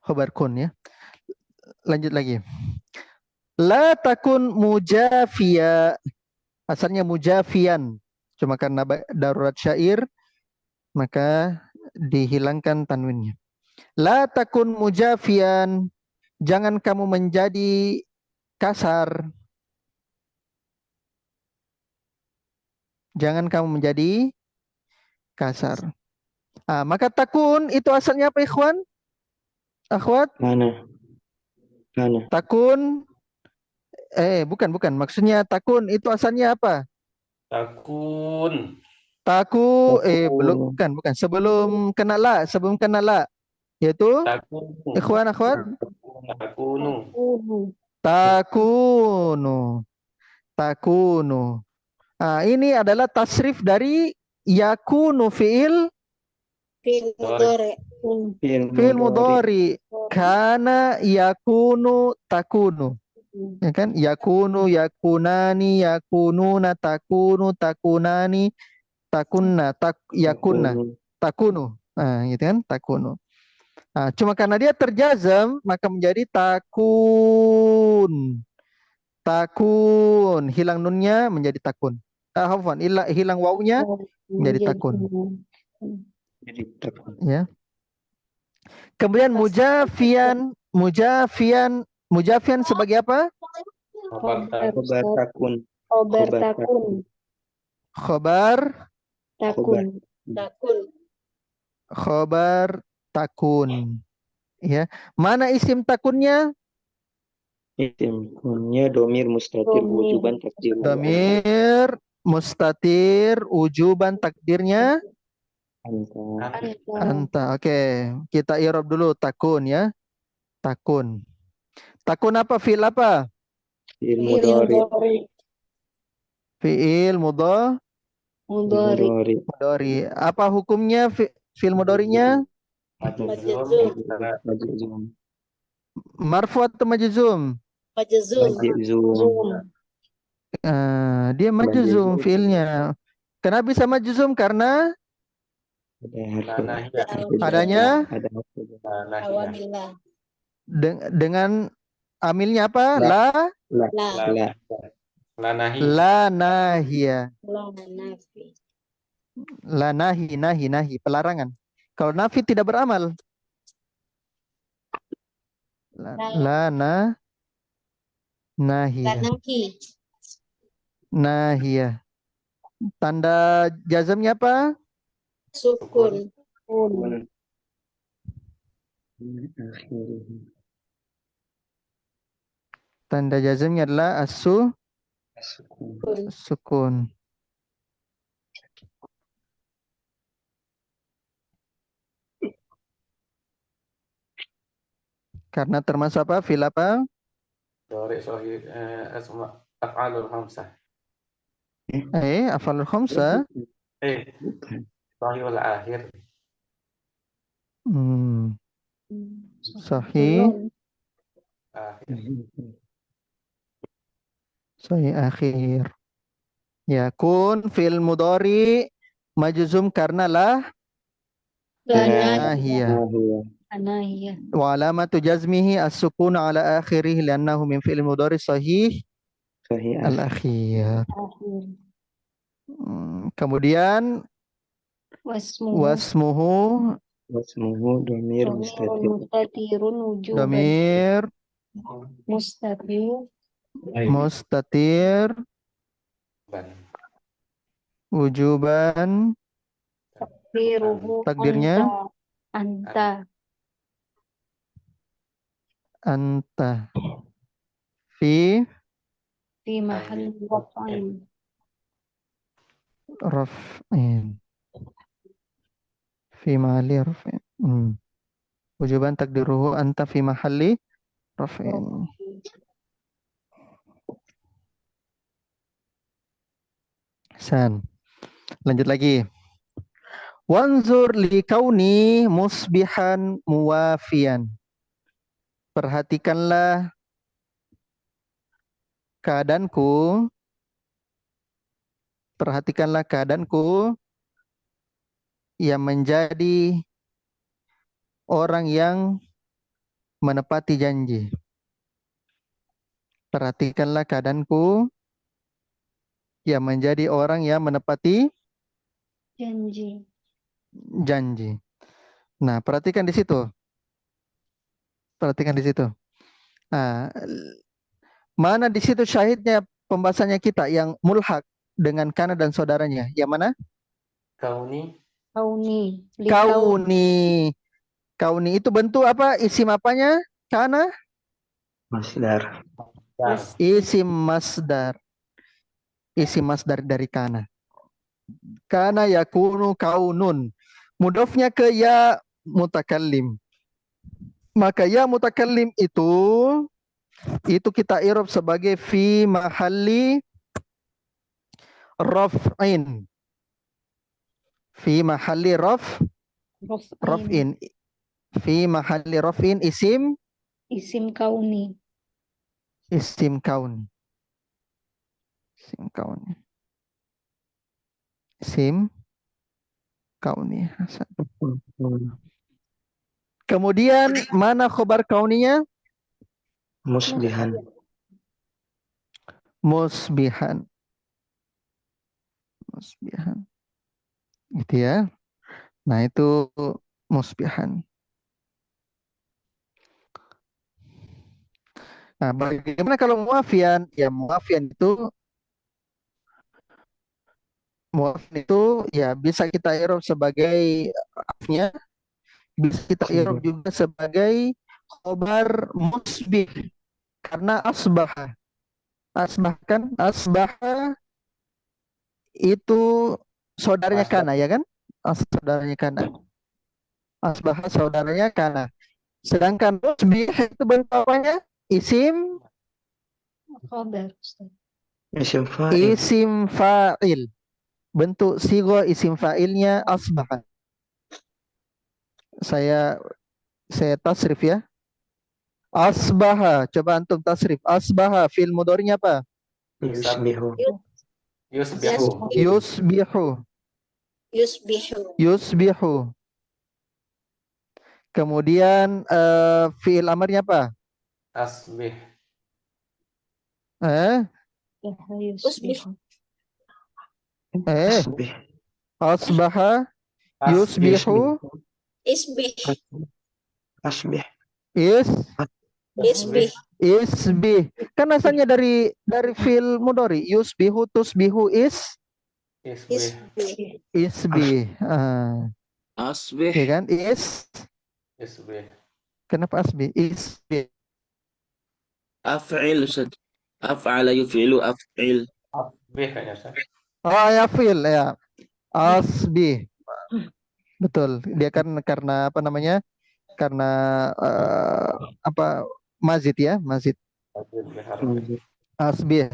Khabar kun ya. Lanjut lagi. La takun mujafiya. Asalnya mujafian. Cuma karena darurat syair maka dihilangkan tanwinnya. La takun mujafian. Jangan kamu menjadi kasar. Jangan kamu menjadi kasar. Maka takun itu asalnya apa ikhwan? Akhwat? Mana? Takun bukan. Maksudnya takun itu asalnya apa? Takun. Taku Takun. bukan. Sebelum kena la yaitu Takun. ikhwan akhwat Takunu. takunu. Ini adalah tasrif dari yakunu fi'il Mudhari. fi'il mudhari. Kana yakunu takunu. Ya kan? Yakunu, yakunani, yakununa, takunu, takunani, takunna, yakunna, takunu. Gitu kan? Takunu. Cuma karena dia terjazam maka menjadi takun. Takun, hilang nunnya menjadi takun. Hafwan, hilang wawunya menjadi takun. Jadi takun. Ya. Kemudian mujafian sebagai apa? Khobar takun. Khobar takun. Khobar Takun. khobar takun. Ya. Mana isim takunnya? Isim kunnya domir mustatir wujuban takdiru. Damir mustatir ujuban takdirnya Anta. anta. Oke, kita i'rab dulu takun ya. Takun. Takun apa? Fi'il apa? Fi'il mudhari. Fi'il mudhari. Mudhari. Apa hukumnya fi'il mudhari'nya? Majzum. Marfu atau majzum? Majzum. Dia majzum fi'ilnya. Kenapa bisa majzum? Karena adanya ada Awamillah. dengan amilnya apa? La. La nahiyah. La nafi. La nahi pelarangan. Kalau nafi tidak beramal. La nahiyah. Nahiyah. Tanda jazamnya apa? Sukun. Tanda jazamnya adalah sukun. Karena termasuk apa? Fil apa? Af'alul khamsah. Afalul khamsah. Sahih wal akhir. Sahih. Sahih akhir. Ya, kun fil mudhari majzum karena nahiyah. Wa alamatu jazmihi as-sukun ala akhirih li'annahu min fi'il mudhari sahih al-akhir. Kemudian wasmuhu domir mustatir. Damir mustatir wujuban takdirnya anta fi mahal raf'in fi mahalli raf'in. Wujuban takdiruhu anta fi mahalli raf'in. Lanjut lagi. Wanzur li kauni musbihan muwafian. Perhatikanlah keadaanku, yang menjadi orang yang menepati janji. Perhatikanlah keadaanku yang menjadi orang yang menepati janji. Nah, perhatikan di situ. Nah, mana di situ syahidnya pembahasannya kita yang mulhak dengan kana dan saudaranya? Yang mana? Kauni. Kauni itu bentuk apa? Isim apanya? Kana? Masdar. Isim masdar. Isim masdar dari kana. Kana yakunu kaunun. Mudhofnya ke ya mutakallim. Maka ya mutakallim itu kita i'rab sebagai fi mahalli raf'in. Fi mahalli raf'in. Fi mahalli raf'in isim kauni. Isim kauni. Hasan. Kemudian mana khobar kauninya? Musbihan. Gitu ya. Nah, itu musbihan. Nah, bagaimana kalau muafian? Ya, muafian itu ya bisa kita i'rab sebagai afnya, bisa kita i'rab juga sebagai khobar musbih karena asbaha itu saudaranya kana, ya kan? Asbaha saudaranya kana. Sedangkan musbih itu bentuk apanya? Isim fa'il. Bentuk sigo isim fa'ilnya asbaha. Saya tasrif ya. Asbaha, coba antum tasrif. Asbaha fil mudhari'nya apa? Yusbihu. Kemudian fi'il amarnya apa? Asbih. Asbaha yusbihu. Asbih. Isbih. Kan asalnya dari fi'il mudhari. Yusbihu tusbihu isbih. Asbih. Ya kan? Isbih. Kenapa asbih? Isbih. Af'il, Ustaz. Af'ala yuf'ilu af'il. Asbih kayaknya, Ustaz. Oh ya, fi'il ya. Asbih. Betul. Dia kan karena apa namanya? Karena mazid ya, mazid. Asbih.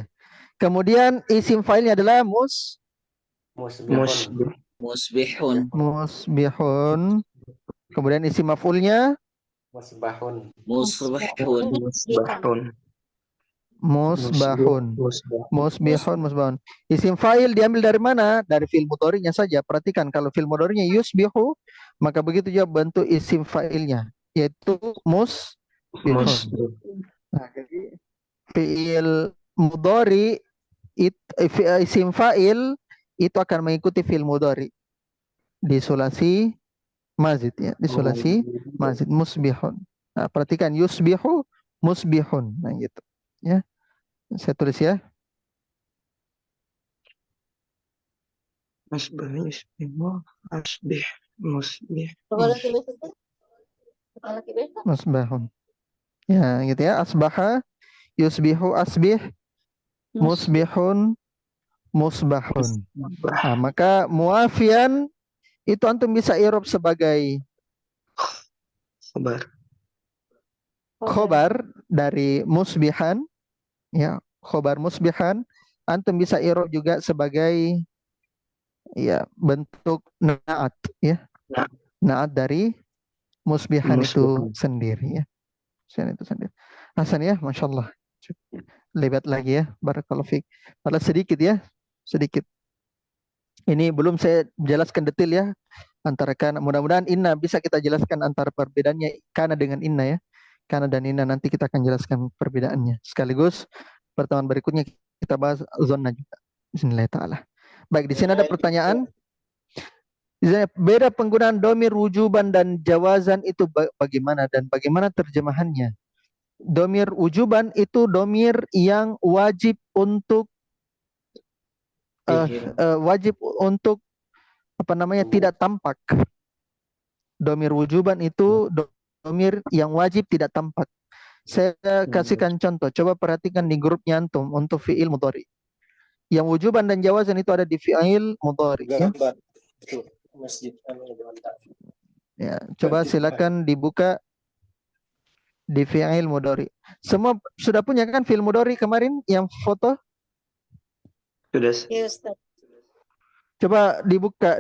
Kemudian isim fa'ilnya adalah Musbihun. Kemudian isim maf'ulnya musbahun. Isim fa'il diambil dari mana? Dari fi'il mudhari'nya saja. Perhatikan kalau fi'il mudhari'nya yusbihu, maka begitu juga bentuk isim fa'ilnya, yaitu musbihun. Nah, jadi fi'il mudhari isim fa'il itu akan mengikuti fi'il mudhari di sulasi mazid ya, musbihun. Nah, perhatikan yusbihu musbihun. Nah, gitu ya. Saya tulis ya. Musbahun. Ya, gitu ya. Asbaha yusbihu asbih musbihun musbahun. Nah, maka muafian itu antum bisa i'rab sebagai khobar dari musbihan ya, khobar musbihan. Antum bisa i'rab juga sebagai Ya, bentuk naat ya. Nah. Naat dari musbihan itu Musbihan. sendiri ya. Musbihan itu sendiri. Hasan ya, Masya Allah. Lebat lagi ya, barakallahu fiik. Padahal sedikit ya, sedikit. Ini belum saya jelaskan detail ya antara kana. Mudah-mudahan inna bisa kita jelaskan antara perbedaannya kana dengan inna ya. Kana dan inna nanti kita akan jelaskan perbedaannya. Sekaligus pertemuan berikutnya kita bahas zonna juga. Bismillah taala. Baik, di sini ada pertanyaan. Beda penggunaan domir wujuban dan jawazan itu bagaimana dan bagaimana terjemahannya? Domir wujuban itu domir yang wajib untuk tidak tampak. Domir wujuban itu domir yang wajib tidak tampak. Saya kasihkan contoh. Coba perhatikan di grupnya antum untuk fi'il mudhari. Yang wujuban dan jawazan itu ada di fi'il mudhari ya. Ya, coba silakan dibuka di fi'il mudhari. Semua sudah punya kan fi'il mudhari kemarin yang foto? Sudah. Ya, Ustaz. Coba dibuka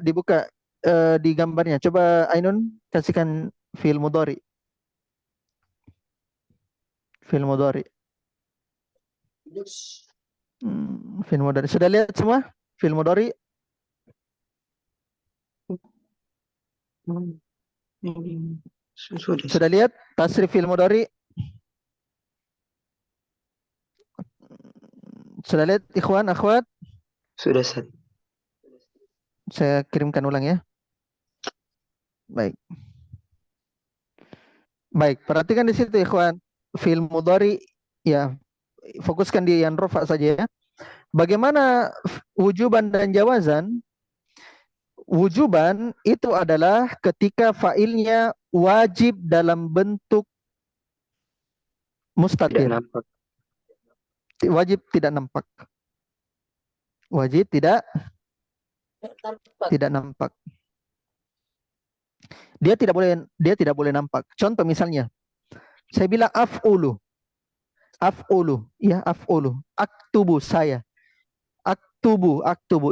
di gambarnya. Coba Ainun kasihkan fi'il mudhari. Fi'il mudhari. Fi'il mudhari. Sudah lihat semua fi'il mudhari? Sudah lihat tasrif fi'il mudhari? Sudah lihat ikhwan, akhwat? Sudah, Ustaz. Saya kirimkan ulang ya. Baik. Baik, perhatikan di situ ikhwan. Fi'il mudhari ya, fokuskan di yang rafa saja ya. Bagaimana wujuban dan jawazan? Wujuban itu adalah ketika fa'ilnya wajib dalam bentuk mustatir. Wajib tidak nampak. Wajib tidak nampak. Dia tidak boleh nampak. Contoh misalnya, saya bilang af'ulu. Af'ulu, ya af'ulu. Aktubu saya. Aktubu.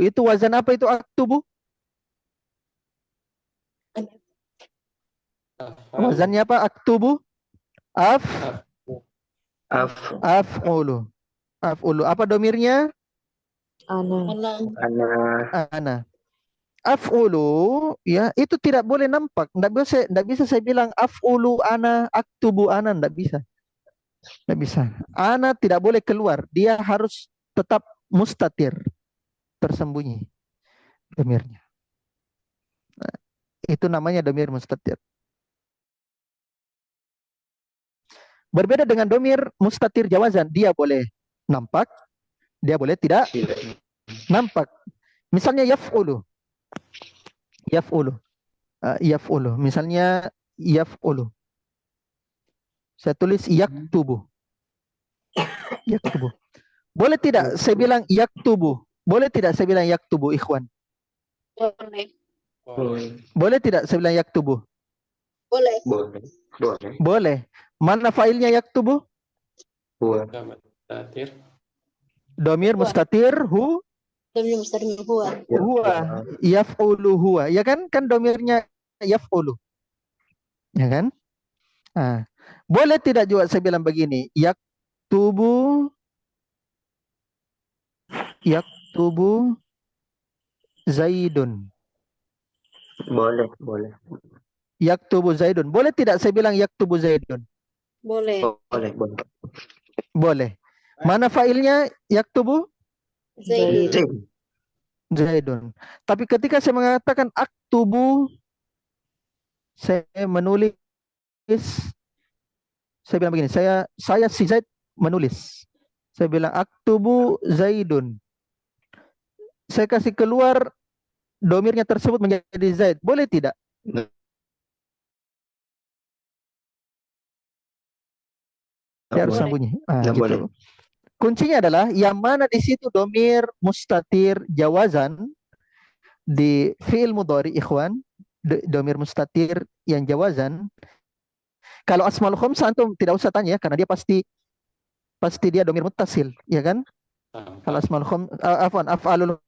Itu wazan apa itu aktubu? Wazannya apa? Aktubu? Af'ulu. Af'ulu. Apa domirnya? Ana. Af'ulu ya itu tidak boleh nampak. Enggak bisa saya bilang af'ulu ana, aktubu ana, enggak bisa. Enggak bisa. Ana tidak boleh keluar. Dia harus tetap mustatir. Tersembunyi domirnya. Nah, itu namanya domir mustatir. Berbeda dengan domir mustatir jawazan, dia boleh nampak, dia boleh tidak nampak. Misalnya yaf'ulu. Yaf'ulu. Misalnya yaf'ulu. Saya tulis yaktubu. Yaktubu. Boleh tidak saya bilang yaktubu? Boleh tidak saya bilang yaktubu, ikhwan? Boleh tidak saya bilang yaktubu? Boleh. Mana failnya yaktubu? Domir mustatir huwa. Yaf'ulu huwa. Ya kan? Kan domirnya yaf'ulu. Ya kan? Nah, boleh tidak juga saya bilang begini, yaktubu Zaidun. Boleh. Yaktubu Zaidun. Boleh tidak saya bilang yaktubu Zaidun? Boleh. Mana failnya yaktubu? Zaidun. Tapi ketika saya mengatakan aktubu, saya menulis, saya bilang begini, saya si Zaid menulis. Saya bilang aktubu Zaidun. Saya kasih keluar domirnya tersebut menjadi Zaid. Boleh tidak? Saya harus sambungi. Gitu. Kuncinya adalah yang mana di situ domir mustatir jawazan di fi'il mudhari, ikhwan, domir mustatir yang jawazan. Kalau asmaul khamsah antum tidak usah tanya karena dia pasti dia domir muttasil, ya kan? Kalau asmaul khamsah af'alul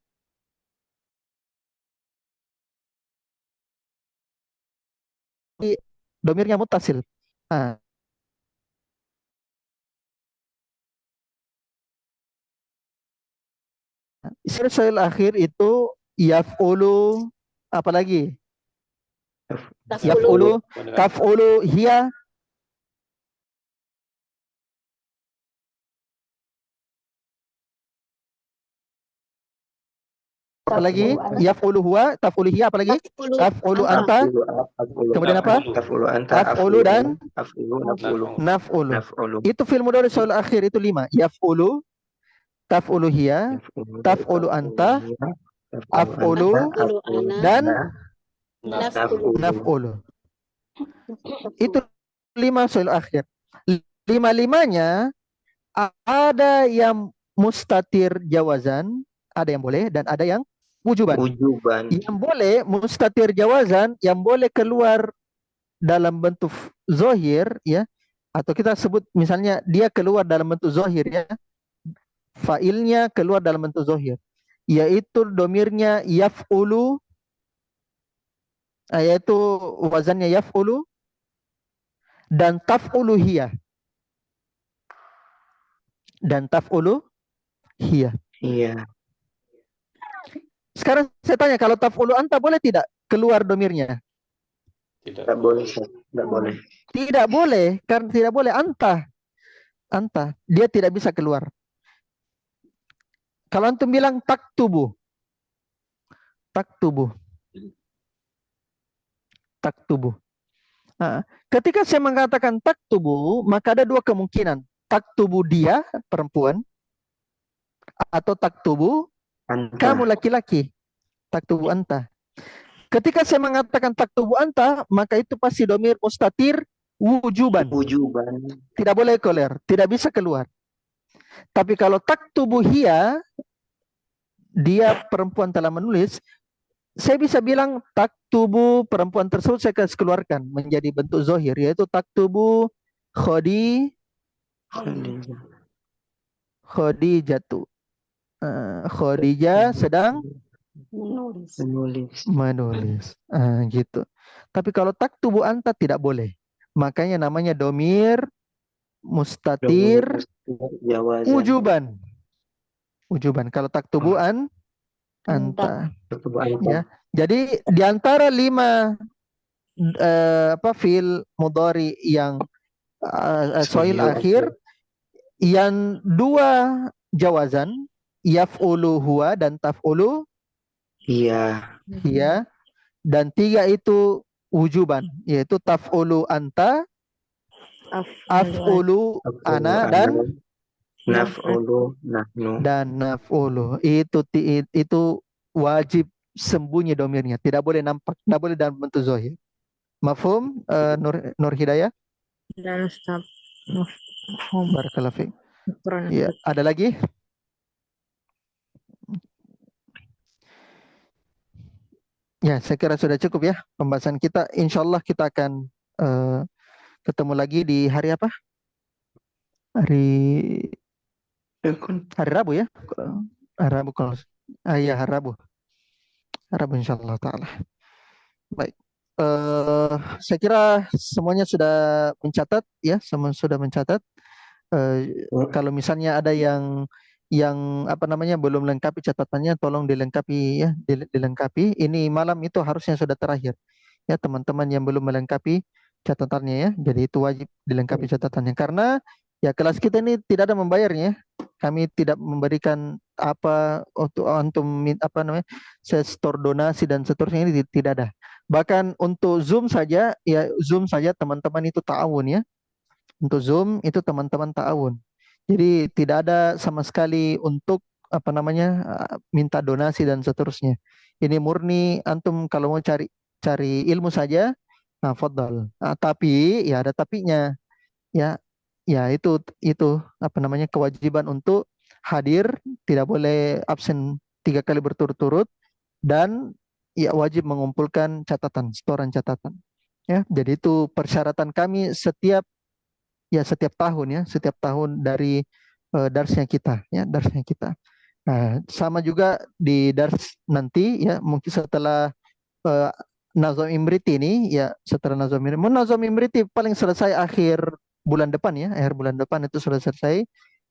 domirnya muttasil. Nah, isim soil akhir itu yaf'ulu, apalagi yaf'ulu, taf'ulu, hiya, apalagi yaf'ulu huwa, taf'ulu hiya, apalagi Taf'ulu taf'ulu anta. anta, kemudian apa? Taf'ulu anta, Af'ulu dan naf'ulu. naf'ulu. Naf'ulu. Itu fi'il mudhari soil akhir itu 5. Yaf'ulu, taf'ulu hiya, taf'ulu anta, af'ulu Taf'ulu ana. dan Naf'ulu. naf'ulu. Itu 5 soal akhir. 5-5-nya ada yang mustatir jawazan, ada yang boleh dan ada yang wujuban. Wujuban. Yang boleh mustatir jawazan, yang boleh keluar dalam bentuk zohir, ya, atau kita sebut misalnya dia keluar dalam bentuk zohir, ya, fa'ilnya keluar dalam bentuk zohir, yaitu domirnya yaf'ulu, yaitu wazannya yaf'ulu dan taf'ulu hiya. Dan taf'ulu hiya. Iya. Sekarang saya tanya, kalau taf'ulu anta boleh tidak keluar domirnya? Tidak boleh, Ustaz. Tidak boleh. Tidak boleh, karena tidak boleh anta. Anta, dia tidak bisa keluar. Kalau antum bilang taktubu. Taktubu. Taktubu. Nah, ketika saya mengatakan taktubu, maka ada dua kemungkinan. Taktubu dia, perempuan, atau taktubu Anta. kamu laki-laki. Taktubu anta. Ketika saya mengatakan taktubu anta, maka itu pasti domir mustatir wujuban. Wujuban. Tidak boleh keluar, tidak bisa keluar. Tapi kalau taktubu hiya, dia perempuan telah menulis, saya bisa bilang taktubu perempuan tersebut saya akan keluarkan menjadi bentuk zohir, yaitu taktubu Khadijatu. Khadijah sedang menulis. Gitu. Tapi kalau taktubu anta tidak boleh. Makanya namanya domir mustatir Jawazan. wujuban. Wujuban. Kalau taktubu anta. Taktubu anta. Ya. Jadi di antara 5 fiil mudhari yang soil akhir, yang 2 jawazan, yaf'ulu huwa dan taf'ulu Iya. hiya, dan 3 itu wujuban, yaitu taf'ulu anta, af'ulu ana dan naf'ulu nahnu. naf'ulu. Itu wajib sembunyi domirnya, tidak boleh nampak, tidak boleh dalam bentuk zahir. Mafhum, Nur Hidayah? Dan Ustaz. Barakallahu fiik. Ya, ada lagi? Ya, saya kira sudah cukup ya pembahasan kita. Insya Allah kita akan ketemu lagi di hari apa? Hari Rabu ya? Hari Rabu kalau ya hari Rabu. Rabu insya Allah taala. Baik. Saya kira semuanya sudah mencatat ya, semua sudah mencatat. Kalau misalnya ada yang belum lengkapi catatannya, tolong dilengkapi ya, dilengkapi. Ini malam itu harusnya sudah terakhir ya, teman-teman yang belum melengkapi catatannya ya. Jadi itu wajib dilengkapi catatannya, karena ya kelas kita ini tidak ada membayarnya. Kami tidak memberikan apa untuk antum store donasi dan seterusnya, ini tidak ada. Bahkan untuk Zoom saja ya, teman-teman itu ta'awun ya. Untuk Zoom itu teman-teman ta'awun. Jadi tidak ada sama sekali untuk minta donasi dan seterusnya. Ini murni antum kalau mau cari ilmu saja, fadhal. Tapi ya ada tapinya. Ya itu kewajiban untuk hadir, tidak boleh absen 3 kali berturut-turut, dan ya wajib mengumpulkan setoran catatan. Ya, jadi itu persyaratan kami setiap tahun ya, setiap tahun dari darsnya kita ya, darsnya kita. Nah, sama juga di dars nanti ya, mungkin setelah Nazam Imriti ini ya setelah Nazam Imriti paling selesai akhir bulan depan ya, akhir bulan depan itu sudah selesai.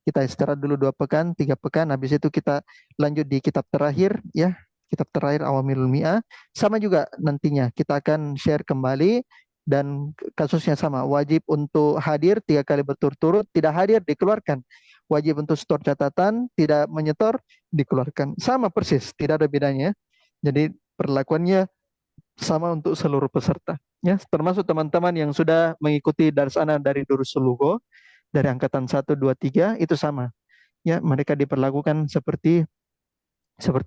Kita istirahat dulu 2 pekan, 3 pekan, habis itu kita lanjut di kitab terakhir ya, kitab terakhir Awamilul Mi'ah. Sama juga nantinya kita akan share kembali dan kasusnya sama, wajib untuk hadir 3 kali berturut-turut, tidak hadir dikeluarkan. Wajib untuk setor catatan, tidak menyetor dikeluarkan. Sama persis, tidak ada bedanya. Jadi perlakuannya sama untuk seluruh peserta ya, termasuk teman-teman yang sudah mengikuti darsana dari Durusul Lugho dari angkatan 1 2 3 itu sama ya, mereka diperlakukan seperti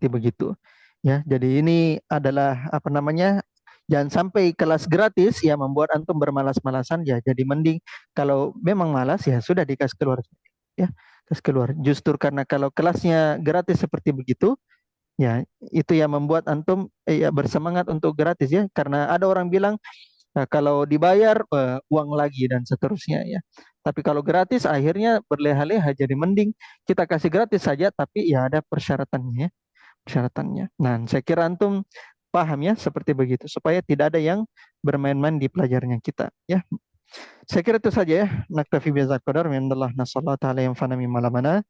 begitu ya. Jadi ini adalah apa namanya, jangan sampai kelas gratis ya membuat antum bermalas-malasan ya. Jadi mending kalau memang malas ya sudah dikasih keluar ya, kasih keluar. Justru karena kalau kelasnya gratis seperti begitu ya, itu yang membuat antum ya bersemangat untuk gratis ya, karena ada orang bilang nah, kalau dibayar uang lagi dan seterusnya ya. Tapi kalau gratis akhirnya berleha-leha, jadi mending kita kasih gratis saja tapi ya ada persyaratannya ya, persyaratannya. Nah, saya kira antum paham ya seperti begitu supaya tidak ada yang bermain-main di pelajarannya kita ya. Saya kira itu saja ya. Naktafi bihadzal qadar, minallah nasallahu ta'ala yang fana mimma lamana.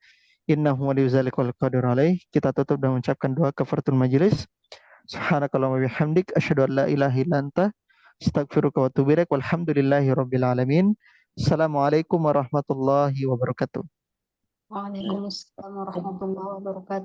Innahu waliyudzalika wal qadir alaih. Kita tutup dengan mengucapkan doa kafaratul majelis. Subhanakallahumma bihamdik asyhadu an la ilaha illa anta astaghfiruka wa atubu ilaik. Walhamdulillahi rabbil alamin. Assalamualaikum warahmatullahi wabarakatuh. Waalaikumsalam warahmatullahi wabarakatuh.